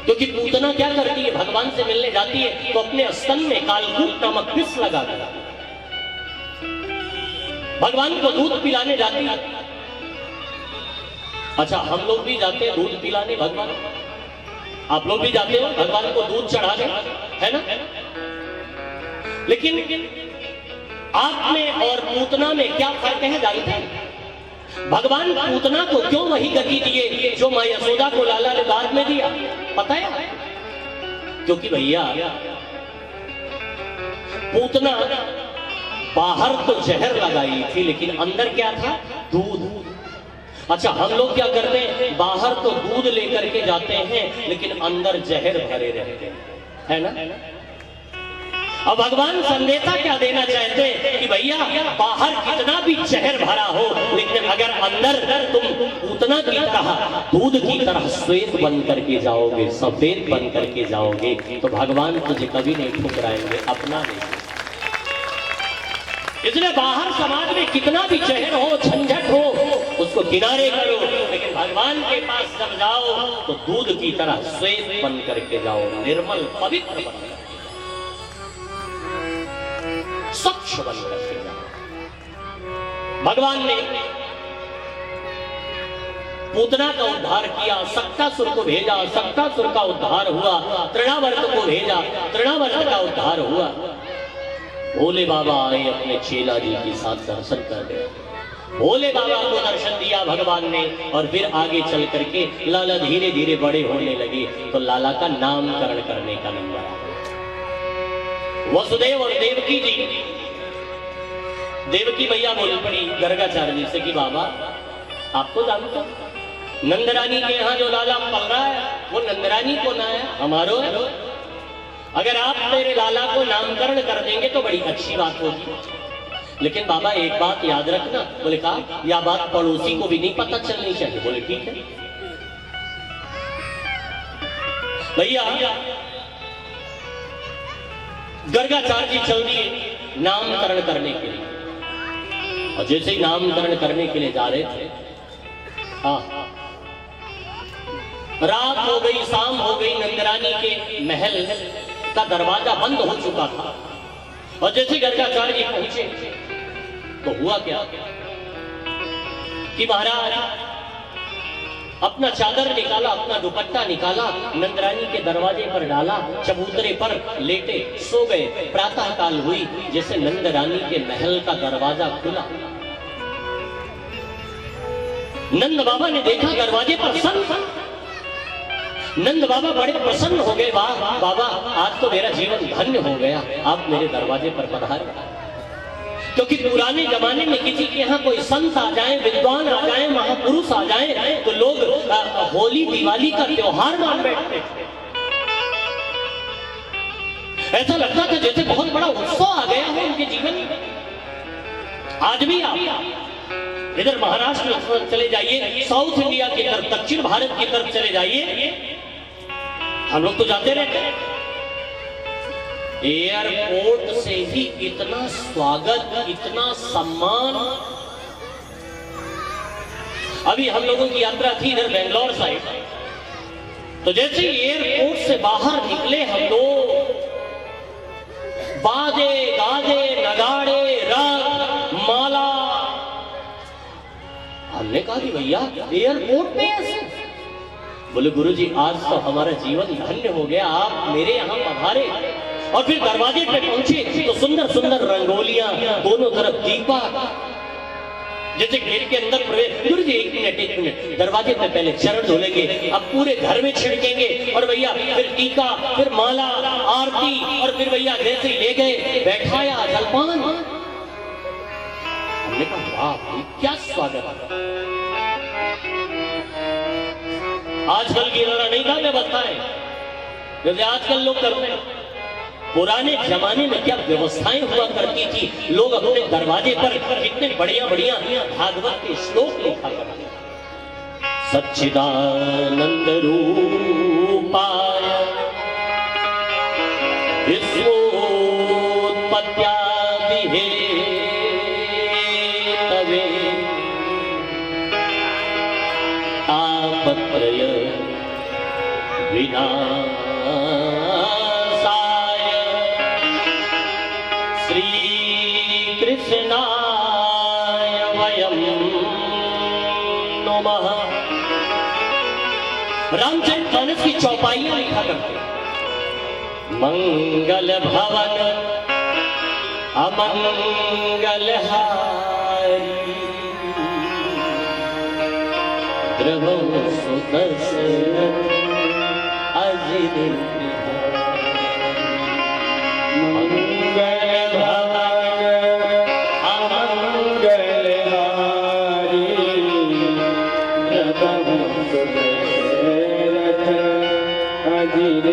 क्योंकि पूतना क्या करती है, भगवान से मिलने जाती है तो अपने स्तन में कालकूट नामक विष लगा देती है। भगवान को दूध पिलाने जाती है। अच्छा, हम लोग भी जाते हैं दूध पिलाने भगवान, आप लोग भी जाते हो भगवान को दूध चढ़ाने, है ना? लेकिन आप में और पूतना में क्या फर्क है जानते हैं? भगवान पूतना को क्यों वही गति दिए जो मां यशोदा को लाला ने बाद में दिया, पता है? क्योंकि भैया पूतना बाहर तो जहर लगाई थी, लेकिन अंदर क्या था? दूध। अच्छा, हम लोग क्या करते हैं, बाहर तो दूध लेकर के जाते हैं लेकिन अंदर जहर भरे रहते हैं, है ना? अब भगवान संदेशा क्या देना चाहते हैं कि भैया बाहर कितना भी जहर भरा हो, लेकिन अगर अंदर तुम उतना की तरह दूध की तरह श्वेत बन करके जाओगे, सफेद बन करके जाओगे, तो भगवान तुझे कभी नहीं ठुकराएंगे, अपना नहीं। इसलिए बाहर समाज में कितना भी जहर हो, झंझट हो, उसको किनारे करो, लेकिन भगवान के पास जब जाओ तो दूध की तरह श्वेत बन करके जाओ, निर्मल पवित्र बन करके, स्वच्छ बन करके जाओ। भगवान ने पूतना का उद्धार किया, सक्तासुर को भेजा, सक्तासुर का उद्धार हुआ, तृणावर्त को भेजा, तृणावर्त का उद्धार हुआ। भोले बाबा आए अपने चेला जी के साथ दर्शन कर गए। भोले बाबा को दर्शन दिया भगवान ने, और फिर आगे चल करके लाला धीरे धीरे बड़े होने लगे तो लाला का नामकरण करने का नंबर आ गया। वसुदेव और देवकी जी, देवकी मैया बोल पड़ी गर्गाचार्य जी से कि बाबा आपको जानते हो, नंदरानी के यहाँ जो लाला पल रहा है वो नंदरानी को ना है, हमारो है। अगर आप मेरे लाला को नामकरण कर देंगे तो बड़ी अच्छी बात होगी, लेकिन बाबा एक बात याद रखना। बोले कहा, यह बात पड़ोसी को भी नहीं पता चलनी चाहिए। बोले ठीक है। भैया गर्गाचार्य जी चल दिए नामकरण करने के लिए, और जैसे ही नामकरण करने के लिए जा रहे थे, रात हो गई, शाम हो गई, नंदरानी के महल का दरवाजा बंद हो चुका था। और जैसे गर्गाचार्य जी पहुंचे तो हुआ क्या कि महाराज अपना चादर निकाला, अपना दुपट्टा निकाला, नंदरानी के दरवाजे पर डाला, चबूतरे पर लेटे सो गए। प्रातः काल हुई, जैसे नंदरानी के महल का दरवाजा खुला, नंद बाबा ने देखा दरवाजे पर सन। नंद बाबा बड़े प्रसन्न हो गए, वाह बाबा आज तो मेरा जीवन धन्य हो गया, आप मेरे दरवाजे पर पधारे। क्योंकि पुराने जमाने में किसी के यहाँ कोई संत आ जाए, विद्वान आ जाए, महापुरुष आ जाए, तो लोग होली दिवाली का त्योहार मान बैठते थे। ऐसा लगता था जैसे बहुत बड़ा उत्सव आ गया हो उनके जीवन में। आज भी आप इधर महाराष्ट्र चले जाइए, साउथ इंडिया की तरफ, दक्षिण भारत की तरफ चले जाइए, हम लोग तो जाते रहते हैं। एयरपोर्ट से ही इतना स्वागत, इतना सम्मान। अभी हम लोगों की यात्रा थी इधर बेंगलोर साइड, तो जैसे एयरपोर्ट से बाहर निकले हम लोग, बाजे गाजे नगाड़े राग माला। हमने कहा कि भैया एयरपोर्ट में ऐसे बोले गुरुजी आज तो हमारा जीवन धन्य हो गया, आप मेरे यहाँ पधारे। और फिर दरवाजे पे पहुंचे तो सुंदर सुंदर रंगोलियां, दोनों तरफ दीपा, जैसे घेर के अंदर प्रवेश। गुरुजी एक मिनट, दरवाजे पे पहले चरण धोलेंगे, अब पूरे घर में छिड़केंगे, और भैया फिर टीका, फिर माला, आरती, और फिर भैया जैसे ही ले गए बैठाया जलपान। हमने कहा वाह क्या स्वागत। आजकल की तरह नहीं था व्यवस्था है जैसे आजकल लोग करते हैं। पुराने जमाने में क्या व्यवस्थाएं हुआ करती थी। लोग अपने दरवाजे पर कितने बढ़िया बढ़िया भागवत के श्लोक लिखा करते। सच्चिदानंद रूपाय विश्वोत्पत्त्यादि हेतवे तापत्रय विनाशाय श्री कृष्णाय वयं नमः। रामचरितमानस की चौपाइयां लिखा करते। मंगल भवन अमंगल हारी द्रवो सुदर्शन अजित मंगल भवन अमंगल हारी प्रभु सुदर्शन अजित।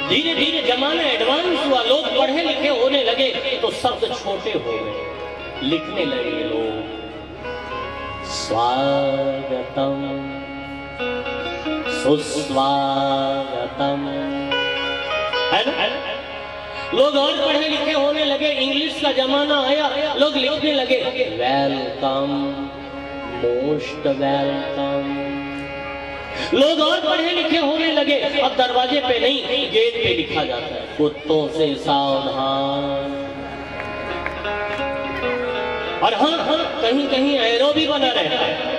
धीरे धीरे जमाना एडवांस हुआ, लोग पढ़े लिखे होने लगे तो शब्द छोटे हो गए, लिखने लगे लोग। स्वागतम सुस्वागतम, है ना? लोग और पढ़े लिखे होने लगे, इंग्लिश का जमाना आया, लोग लिखने लगे वेलकम, मोस्ट वेलकम। लोग और पढ़े लिखे होने लगे, अब दरवाजे पे नहीं गेट पे लिखा जाता है कुत्तों से सावधान। और हाँ कहीं कहीं एरो भी बना रहता है।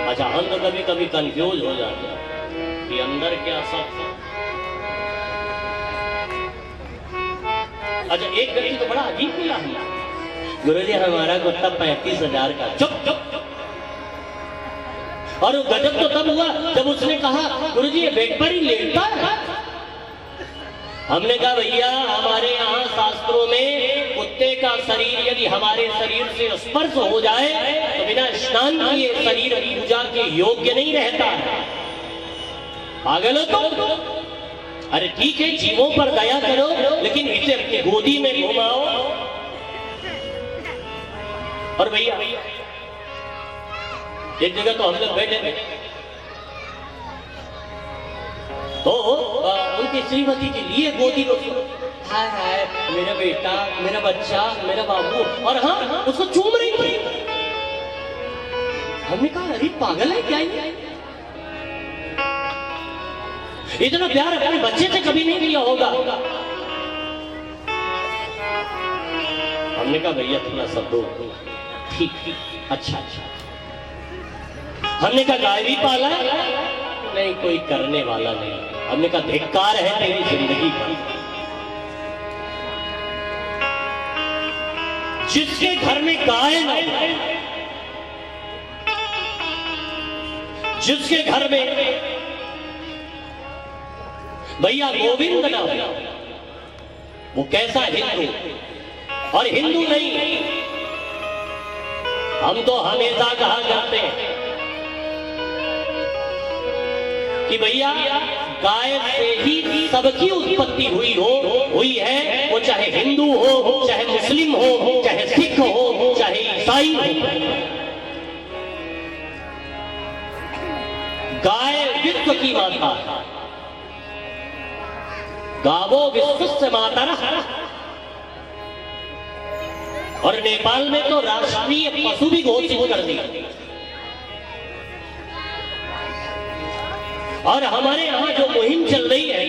अच्छा हम तो कभी कभी कंफ्यूज हो जाते हैं कि अंदर क्या सब। अच्छा एक व्यक्ति तो बड़ा अजीब मिला है, गुरुजी हमारा कुत्ता 35,000 का। चुप चुप चुप। और गजब तो तब हुआ जब उसने कहा गुरुजी ये बेड पर ही लेटता है। हमने कहा भैया हमारे यहाँ शास्त्रों में कुत्ते का शरीर यदि हमारे शरीर से स्पर्श हो जाए तो बिना स्नान किए शरीर पूजा के योग्य नहीं रहता। पागल हो तो? अरे ठीक है जीवों पर दया करो, लेकिन इसे अपनी गोदी में घुमाओ। और भैया एक जगह तो हम लोग बैठे थे तो उनकी श्रीमती के लिए गोदी में हाय हाय मेरा बेटा, मेरा बच्चा, मेरा बाबू, और हाँ उसको चूम रही थी। हमने कहा अरे पागल है क्या ये? इतना प्यार अपने बच्चे से कभी नहीं किया होगा। हमने कहा भैया थोड़ा सा दो। ठीक अच्छा अच्छा। हमने कहा गाय भी पाला? नहीं कोई करने वाला नहीं। हमने कहा धिक्कार है तेरी जिंदगी पर। जिसके घर में गाय न हो, जिसके घर में भैया गोविंद ना हो, वो कैसा हिंदू? और हिंदू नहीं, हम तो हमेशा कहा करते हैं कि भैया गाय से ही सबकी उत्पत्ति हुई है, वो चाहे हिंदू हो, चाहे मुस्लिम हो, चाहे सिख हो, चाहे ईसाई हो। गाय विश्व की माता, गावो विश्वस्य मातरः। और नेपाल में तो राष्ट्रीय पशु भी घोषित कर दिया। और हमारे यहाँ जो मुहिम चल रही है,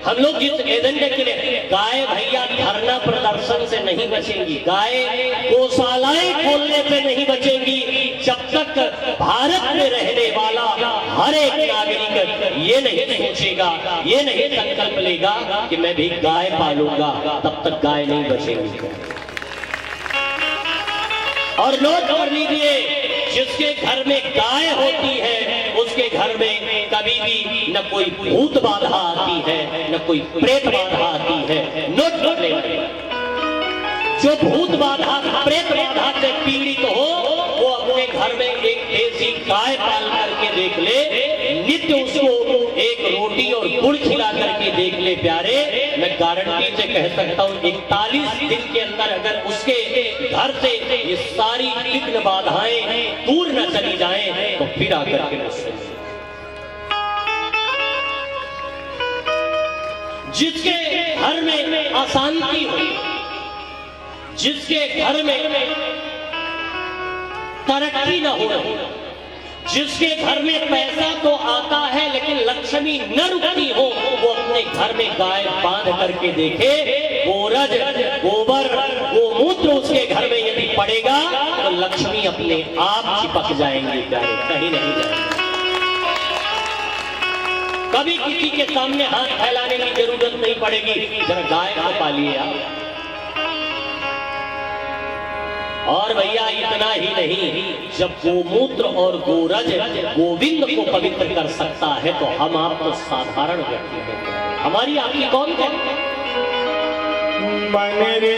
हम लोग जिस एजेंडे के लिए, गाय भैया धरना प्रदर्शन से नहीं बचेंगी, गाय गौशालाएं खोलने से नहीं बचेंगी, जब तक भारत में रहने वाला हर एक नागरिक ये नहीं सोचेगा, ये नहीं संकल्प लेगा कि मैं भी गाय पालूंगा, तब तक गाय नहीं बचेगी। और नोट कर लीजिए, जिसके घर में गाय होती है उसके घर में कभी भी न कोई भूत बाधा आती है, न कोई प्रेत बाधा आती है। नोट कर ले, जो भूत बाधा प्रेत बाधा से पीड़ित हो वो अपने घर में एक देसी गाय पाल करके देख ले, नित्य उसको एक रोटी और गुड़ खिला करके देख ले प्यारे, मैं गारंटी से कह सकता हूँ 41 दिन के अंदर अगर उसके घर से ये सारी विघ्न बाधाएं दूर न चली जाएं तो फिर आकर के मुझसे। जिसके घर में अशांति हो, जिसके घर में तरक्की न हो, जिसके घर में पैसा तो आता है लेकिन लक्ष्मी न रुकती हो, वो अपने घर में गाय बांध करके देखे, गोरज गोबर गोमूत्र उसके घर में यदि पड़ेगा तो लक्ष्मी अपने आप चिपक जाएंगे, कहीं नहीं जाएंगे। कभी किसी के सामने हाथ फैलाने की जरूरत नहीं पड़ेगी, जरा गाय को पालिए आप। और भैया इतना ही नहीं, जब गोमूत्र और गोरज गोविंद को पवित्र कर सकता है तो हम आप तो साधारण व्यक्ति हैं, हमारी आपकी कौन है? मन रे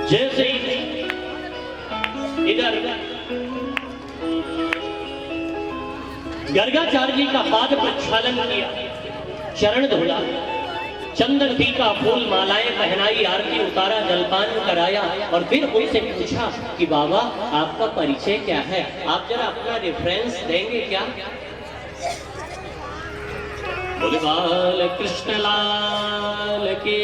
जैसे इधर गर्गाचार्य जी का पाद प्रक्षालन किया, चरण धोया, चंदन टीका फूल मालाएं पहनाई, आरती उतारा, जलपान कराया और फिर उनसे पूछा कि बाबा आपका परिचय क्या है, आप जरा अपना रेफरेंस देंगे क्या? बोले बाल कृष्ण लाल के।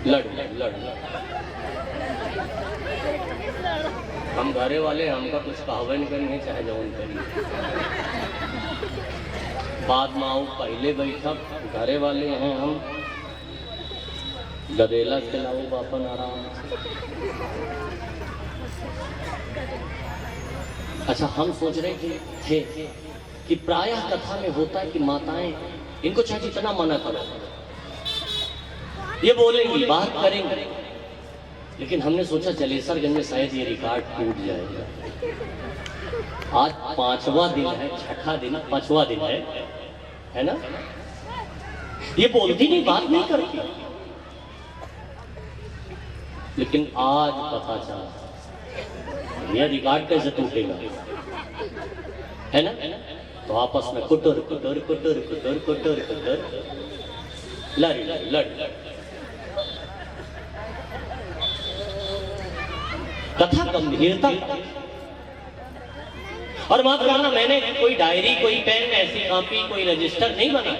लड़ लड़ लड़ हम घरे वाले हमका कुछ कहवे नहीं करेंगे चाहे जौन करिए। बाद में आओ पहले बैठक, घरे वाले हैं हम, गदेला खिलाओ बापन आराम से। अच्छा हम सोच रहे थे कि प्रायः कथा में होता है कि माताएं इनको चाहे जितना मना करो ये बोलेंगी, बात करेंगे, लेकिन हमने सोचा जलेसरगंज में शायद ये रिकॉर्ड टूट जाएगा। आज 5वां दिन है, 6ठा दिन, 5वां दिन है ना? ये बोलती नहीं, बात नहीं करती, लेकिन आज पता चला यह रिकॉर्ड कैसे टूटेगा, है ना? तो आपस में कुटर कुटर कुटर कुटर कुटर कुटर लड़ लड़ कथा गंभीरता। और माफ करना, मैंने कोई डायरी, कोई पेन, ऐसी कॉपी, कोई रजिस्टर नहीं बना।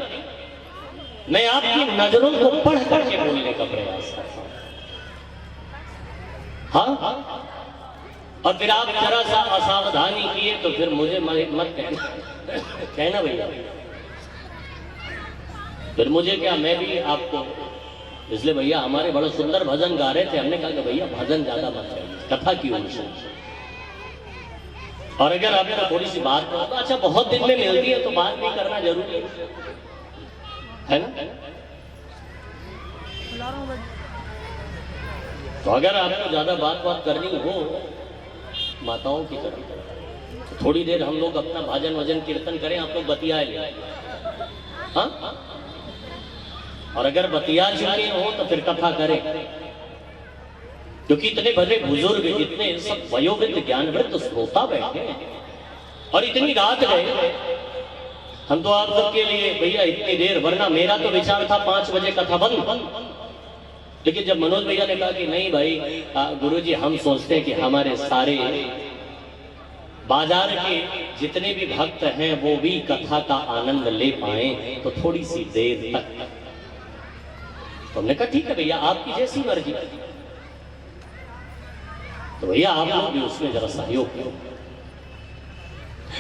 मैं आपकी नजरों को पढ़ करके बोलने का प्रयास करता हूं। हाँ, और फिर आप जरा सा असावधानी किए तो फिर मुझे मत कहना भैया, फिर मुझे क्या, मैं भी आपको, इसलिए भैया हमारे बड़े सुंदर भजन गा रहे थे, हमने कहा कि भैया भजन ज्यादा मत गाइए, कथा की ओर से। और अगर आपको थोड़ी सी बात हो तो अच्छा, बहुत दिन में मिलती है तो बात भी करना जरूरी है ना? तो अगर आपको ज्यादा बात करनी हो माताओं की तरफ, तो थोड़ी देर हम लोग अपना भजन वजन कीर्तन करें, आप लोग बतियाए ले। हाँ, और अगर बतिया चुके हो तो फिर कथा करें, क्योंकि इतने बड़े बुजुर्ग, इतने सब वयोवृद्ध ज्ञानवृत्त श्रोता बैठे हैं और इतनी रात गए। हम तो आप सबके लिए भैया इतनी देर, वरना मेरा तो विचार था 5 बजे कथा बंद, लेकिन जब मनोज भैया ने कहा कि नहीं भाई गुरुजी, हम सोचते हैं कि हमारे सारे बाजार के जितने भी भक्त हैं वो भी कथा का आनंद ले पाए, तो थोड़ी सी देर तक। तो हमने कहा ठीक है भैया, आपकी जैसी मर्जी। तो भैया आप लोग भी उसमें जरा सहयोग करो।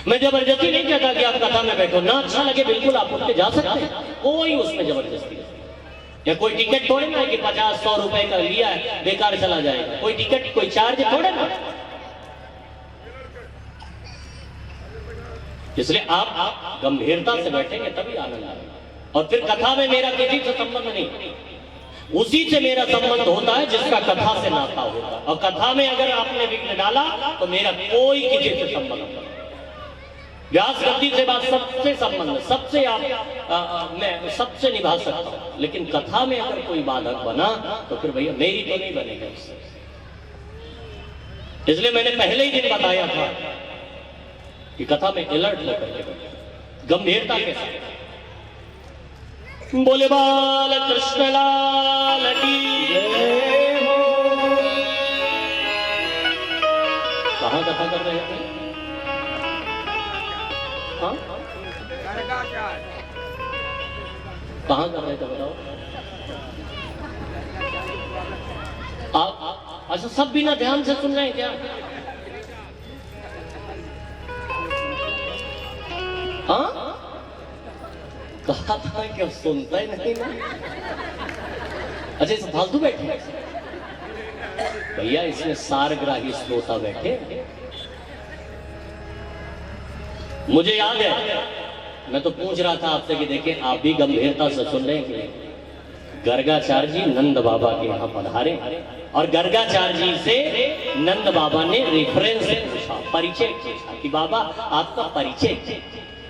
मैं जबरदस्ती नहीं कहता कि आप कथा में बैठो, ना अच्छा लगे बिल्कुल आप उठ के जा सकते हैं, कोई उसमें जबरदस्ती नहीं। या कोई टिकट थोड़े ना कि 50-100 रुपए का लिया है बेकार चला जाएगा, कोई टिकट कोई चार्ज थोड़े ना। इसलिए आप गंभीरता से बैठेंगे तभी आनंद आएगा। और फिर कथा में मेरा किसी से संबंध नहीं, उसी से मेरा संबंध होता है जिसका कथा से नाता होता है। और कथा में अगर आपने विघ्न डाला तो मेरा कोई किसी से संबंध नहीं। व्यास गद्दी से बात सबसे संबंध, सबसे मैं सबसे निभा सकता हूं, लेकिन कथा में अगर कोई बाधक बना तो फिर भैया मेरी तो नहीं बनेगा इससे। इसलिए मैंने पहले ही दिन बताया था कि कथा में अलर्ट होकर के गंभीरता के साथ। बोले बाल कृष्ण लाल की जय हो। कहां कथा कर रहे हैं? हाँ? कहां कर रहे थे बताओ? आप अच्छा सब बिना ध्यान से सुन रहे हैं क्या? हाँ, कहा था क्या सुनता ही नहीं ना? अच्छा इस फालतू बैठे भैया, इसमें सारग्राही श्रोता बैठे। मुझे याद है, मैं तो पूछ रहा था आपसे कि देखें आप भी गंभीरता से सुन रहे हैं। गर्गाचार्य जी नंद बाबा के यहाँ पधारे और गर्गाचार्य जी से नंद बाबा ने रेफरेंस पूछा, परिचय पूछा कि बाबा आपका परिचय।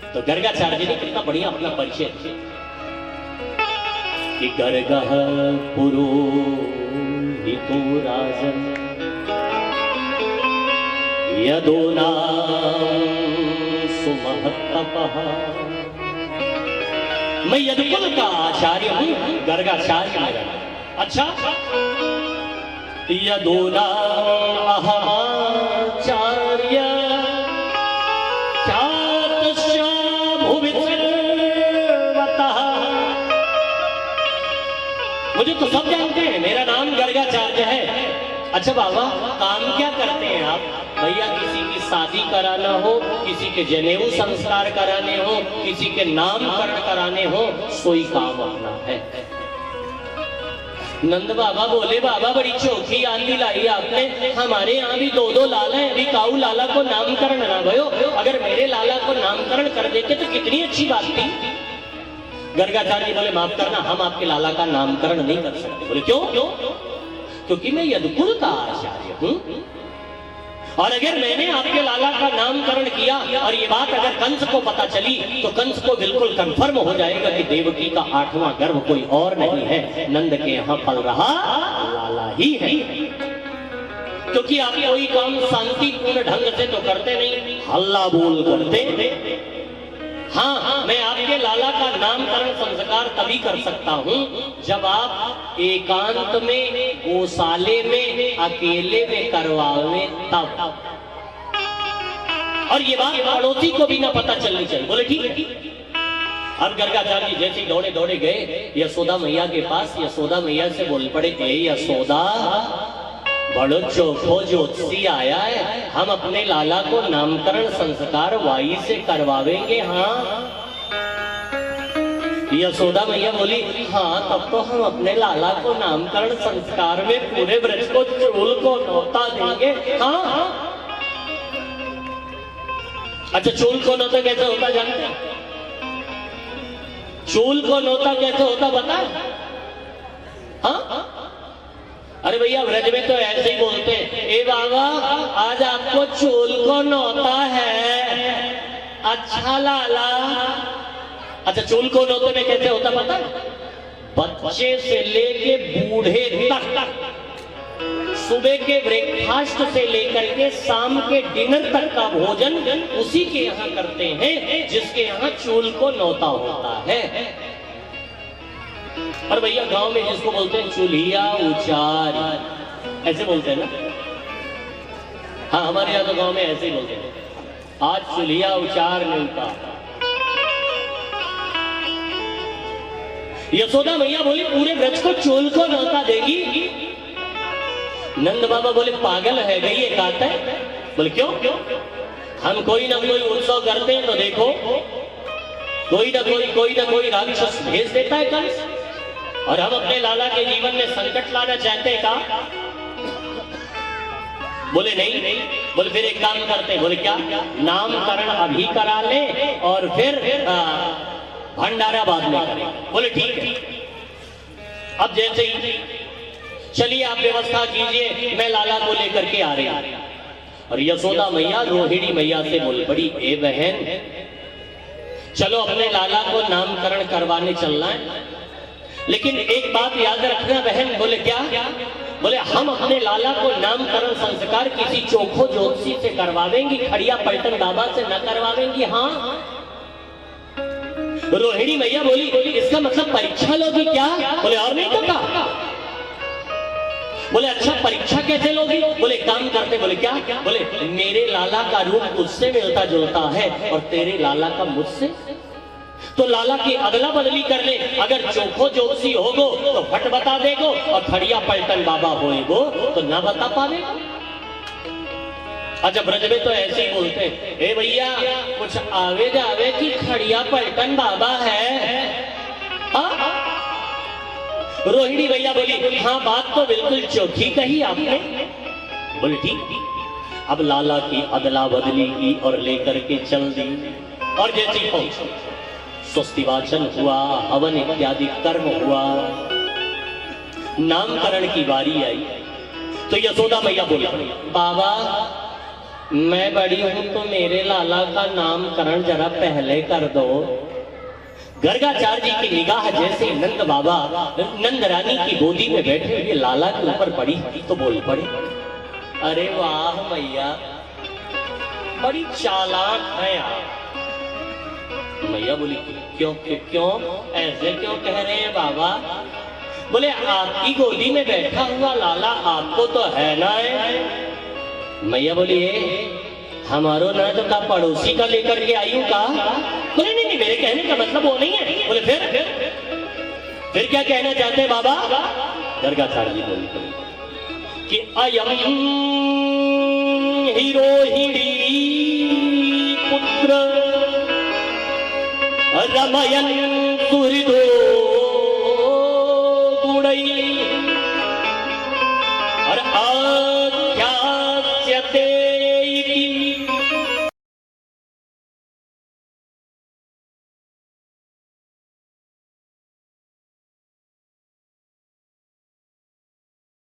तो गर्गाचार्य जी ने कितना बढ़िया अपना परिचय कि गर्गः पुरोहितो राजन् यदोनां सुमहत्तपः। मैं यदुकुल का आचार्य हूं, गर्गाचार्य मेरा। अच्छा, यदोनां अहमाचार्य मुझे तो सब जानते हैं, मेरा नाम गर्गाचार्य है। अच्छा बाबा, काम क्या करते हैं आप? भैया किसी की शादी कराना हो, किसी के जनेऊ संस्कार कराने हो, किसी के नामकरण कराने हो, सोई काम अपना है। नंद बाबा बोले, बाबा बड़ी चौकी आंधी लाई आपने, हमारे यहाँ भी दो दो लाला है, अभी काऊ लाला को नामकरण ना भयो, अगर मेरे लाला को नामकरण कर देते तो कितनी अच्छी बात थी। गर्गाचार्य जी बोले, माफ करना, हम आपके लाला का नामकरण नहीं कर सकते। बोले क्यों? क्योंकि मैं यदुकुल का आचार्य हूं, और अगर मैंने आपके लाला का नामकरण किया और ये बात अगर कंस को पता चली तो कंस को बिल्कुल कंफर्म हो जाएगा कि देवकी का 8वां गर्भ कोई और नहीं है, नंद के यहाँ पल रहा लाला ही है। क्योंकि आप कोई काम शांतिपूर्ण ढंग से तो करते नहीं, हल्ला बोल करते। हाँ, मैं आपके लाला का नामकरण संस्कार तभी कर सकता हूँ जब आप एकांत में, गौशाले में, अकेले में करवावे तब। और ये बात पड़ोसी को भी ना पता चलनी चाहिए। बोले ठीक है। अब गर्गाचार्य जी जैसे दौड़े दौड़े गए यशोदा मैया के पास, यशोदा मैया से बोल पड़े, ए यशोदा, बड़ो चोखो ज्योतिषी आया है, हम अपने लाला को नामकरण संस्कार वाई से करवावेंगे। हाँ। यशोदा मैया बोली, हाँ तब तो हम अपने लाला को नामकरण संस्कार में पूरे ब्रज को, चूल को नौता देंगे। हाँ। अच्छा, चूल को नौता कैसे होता जानते हैं? चूल को नौता कैसे होता बता? हाँ, अरे भैया ब्रज में तो ऐसे ही बोलते हैं, ए बाबा आज आपको चूल को नौता है। अच्छा लाला। अच्छा, चूल को नौते में कैसे होता पता? बच्चे से लेके बूढ़े तक, सुबह के ब्रेकफास्ट से लेकर के शाम के डिनर तक का भोजन उसी के यहाँ करते हैं जिसके यहाँ चूल को नौता होता है। और भैया गांव में जिसको बोलते हैं चूल्हिया उचार, ऐसे बोलते हैं ना? हाँ, हमारे यहाँ तो गांव में ऐसे ही बोलते हैं, आज चूल्हिया उचार मिलता। यशोदा मैया बोली, पूरे ब्रज को चूल को नौता देगी। नंद बाबा बोले, पागल है गई ये कहता है। बोले क्यों? हम कोई ना कोई उत्सव करते हैं तो देखो कोई ना कोई राक्षस भेज देता है कंस, और हम अपने लाला के जीवन में संकट लाना चाहते हैं का? बोले नहीं। बोले फिर एक काम करते हैं। बोले क्या? नामकरण अभी करा ले और फिर भंडारा बाद में करें। बोले ठीक है। अब जैसे ही चलिए आप व्यवस्था कीजिए, मैं लाला को लेकर के आ रही हूं। और यशोदा मैया रोहिणी मैया से बोल पड़ी, ए बहन चलो अपने लाला को नामकरण करवाने चलना है, लेकिन एक बात याद रखना बहन। बोले क्या? बोले हम अपने लाला को नामकरण संस्कार किसी चोखो ज्योतिषी से करवावेंगी, खड़िया पलटन बाबा से न करवावेंगी। हाँ। रोहिणी मैया बोली, इसका मतलब परीक्षा लोगी क्या? बोले और नहीं तो क्या? बोले अच्छा परीक्षा कैसे लोगी? बोले काम करते। बोले क्या? बोले मेरे लाला का रूप मुझसे मिलता जुलता है और तेरे लाला का मुझसे, तो लाला की अदला बदली कर ले। अगर चोखो ज्योतिषी होगो तो फट बता देगो, और खड़िया पलटन बाबा होएगो तो ना बता पावेगो। अच्छा ब्रज में तो ऐसे ही बोलते हैं, ए भैया कुछ आवे जावे कि खड़िया पलटन बाबा है। रोहिणी भैया बोली, हाँ बात तो बिल्कुल चौखी कही आपने। बोले ठीक। अब लाला की अदला बदली की और लेकर के चल दी, और जैसे ही पहुंचे स्वस्ति वाचन हुआ, हवन इत्यादि कर्म हुआ, नामकरण की बारी आई तो यशोदा मैया बोली, बाबा मैं बड़ी हूं तो मेरे लाला का नामकरण जरा पहले कर दो। गर्गाचार्य जी की निगाह जैसे नंद बाबा नंद रानी की गोदी में बैठे हुए लाला के ऊपर पड़ी तो बोल पड़े, अरे वाह मैया बड़ी चालाक है आप। मैया बोली, क्यों क्यों ऐसे क्यों कह रहे हैं बाबा? बोले आपकी गोदी में बैठा हुआ लाला आपको तो है ना है। मैया बोली, हमारो ना तो का पड़ोसी का लेकर के आई हूं का? बोले नहीं मेरे कहने का मतलब वो नहीं है। बोले फिर क्या कहना चाहते हैं बाबा? गर्गाचार्य जी बोली कि अयम हिरोहिणी पुत्र रमयन् सुहृदो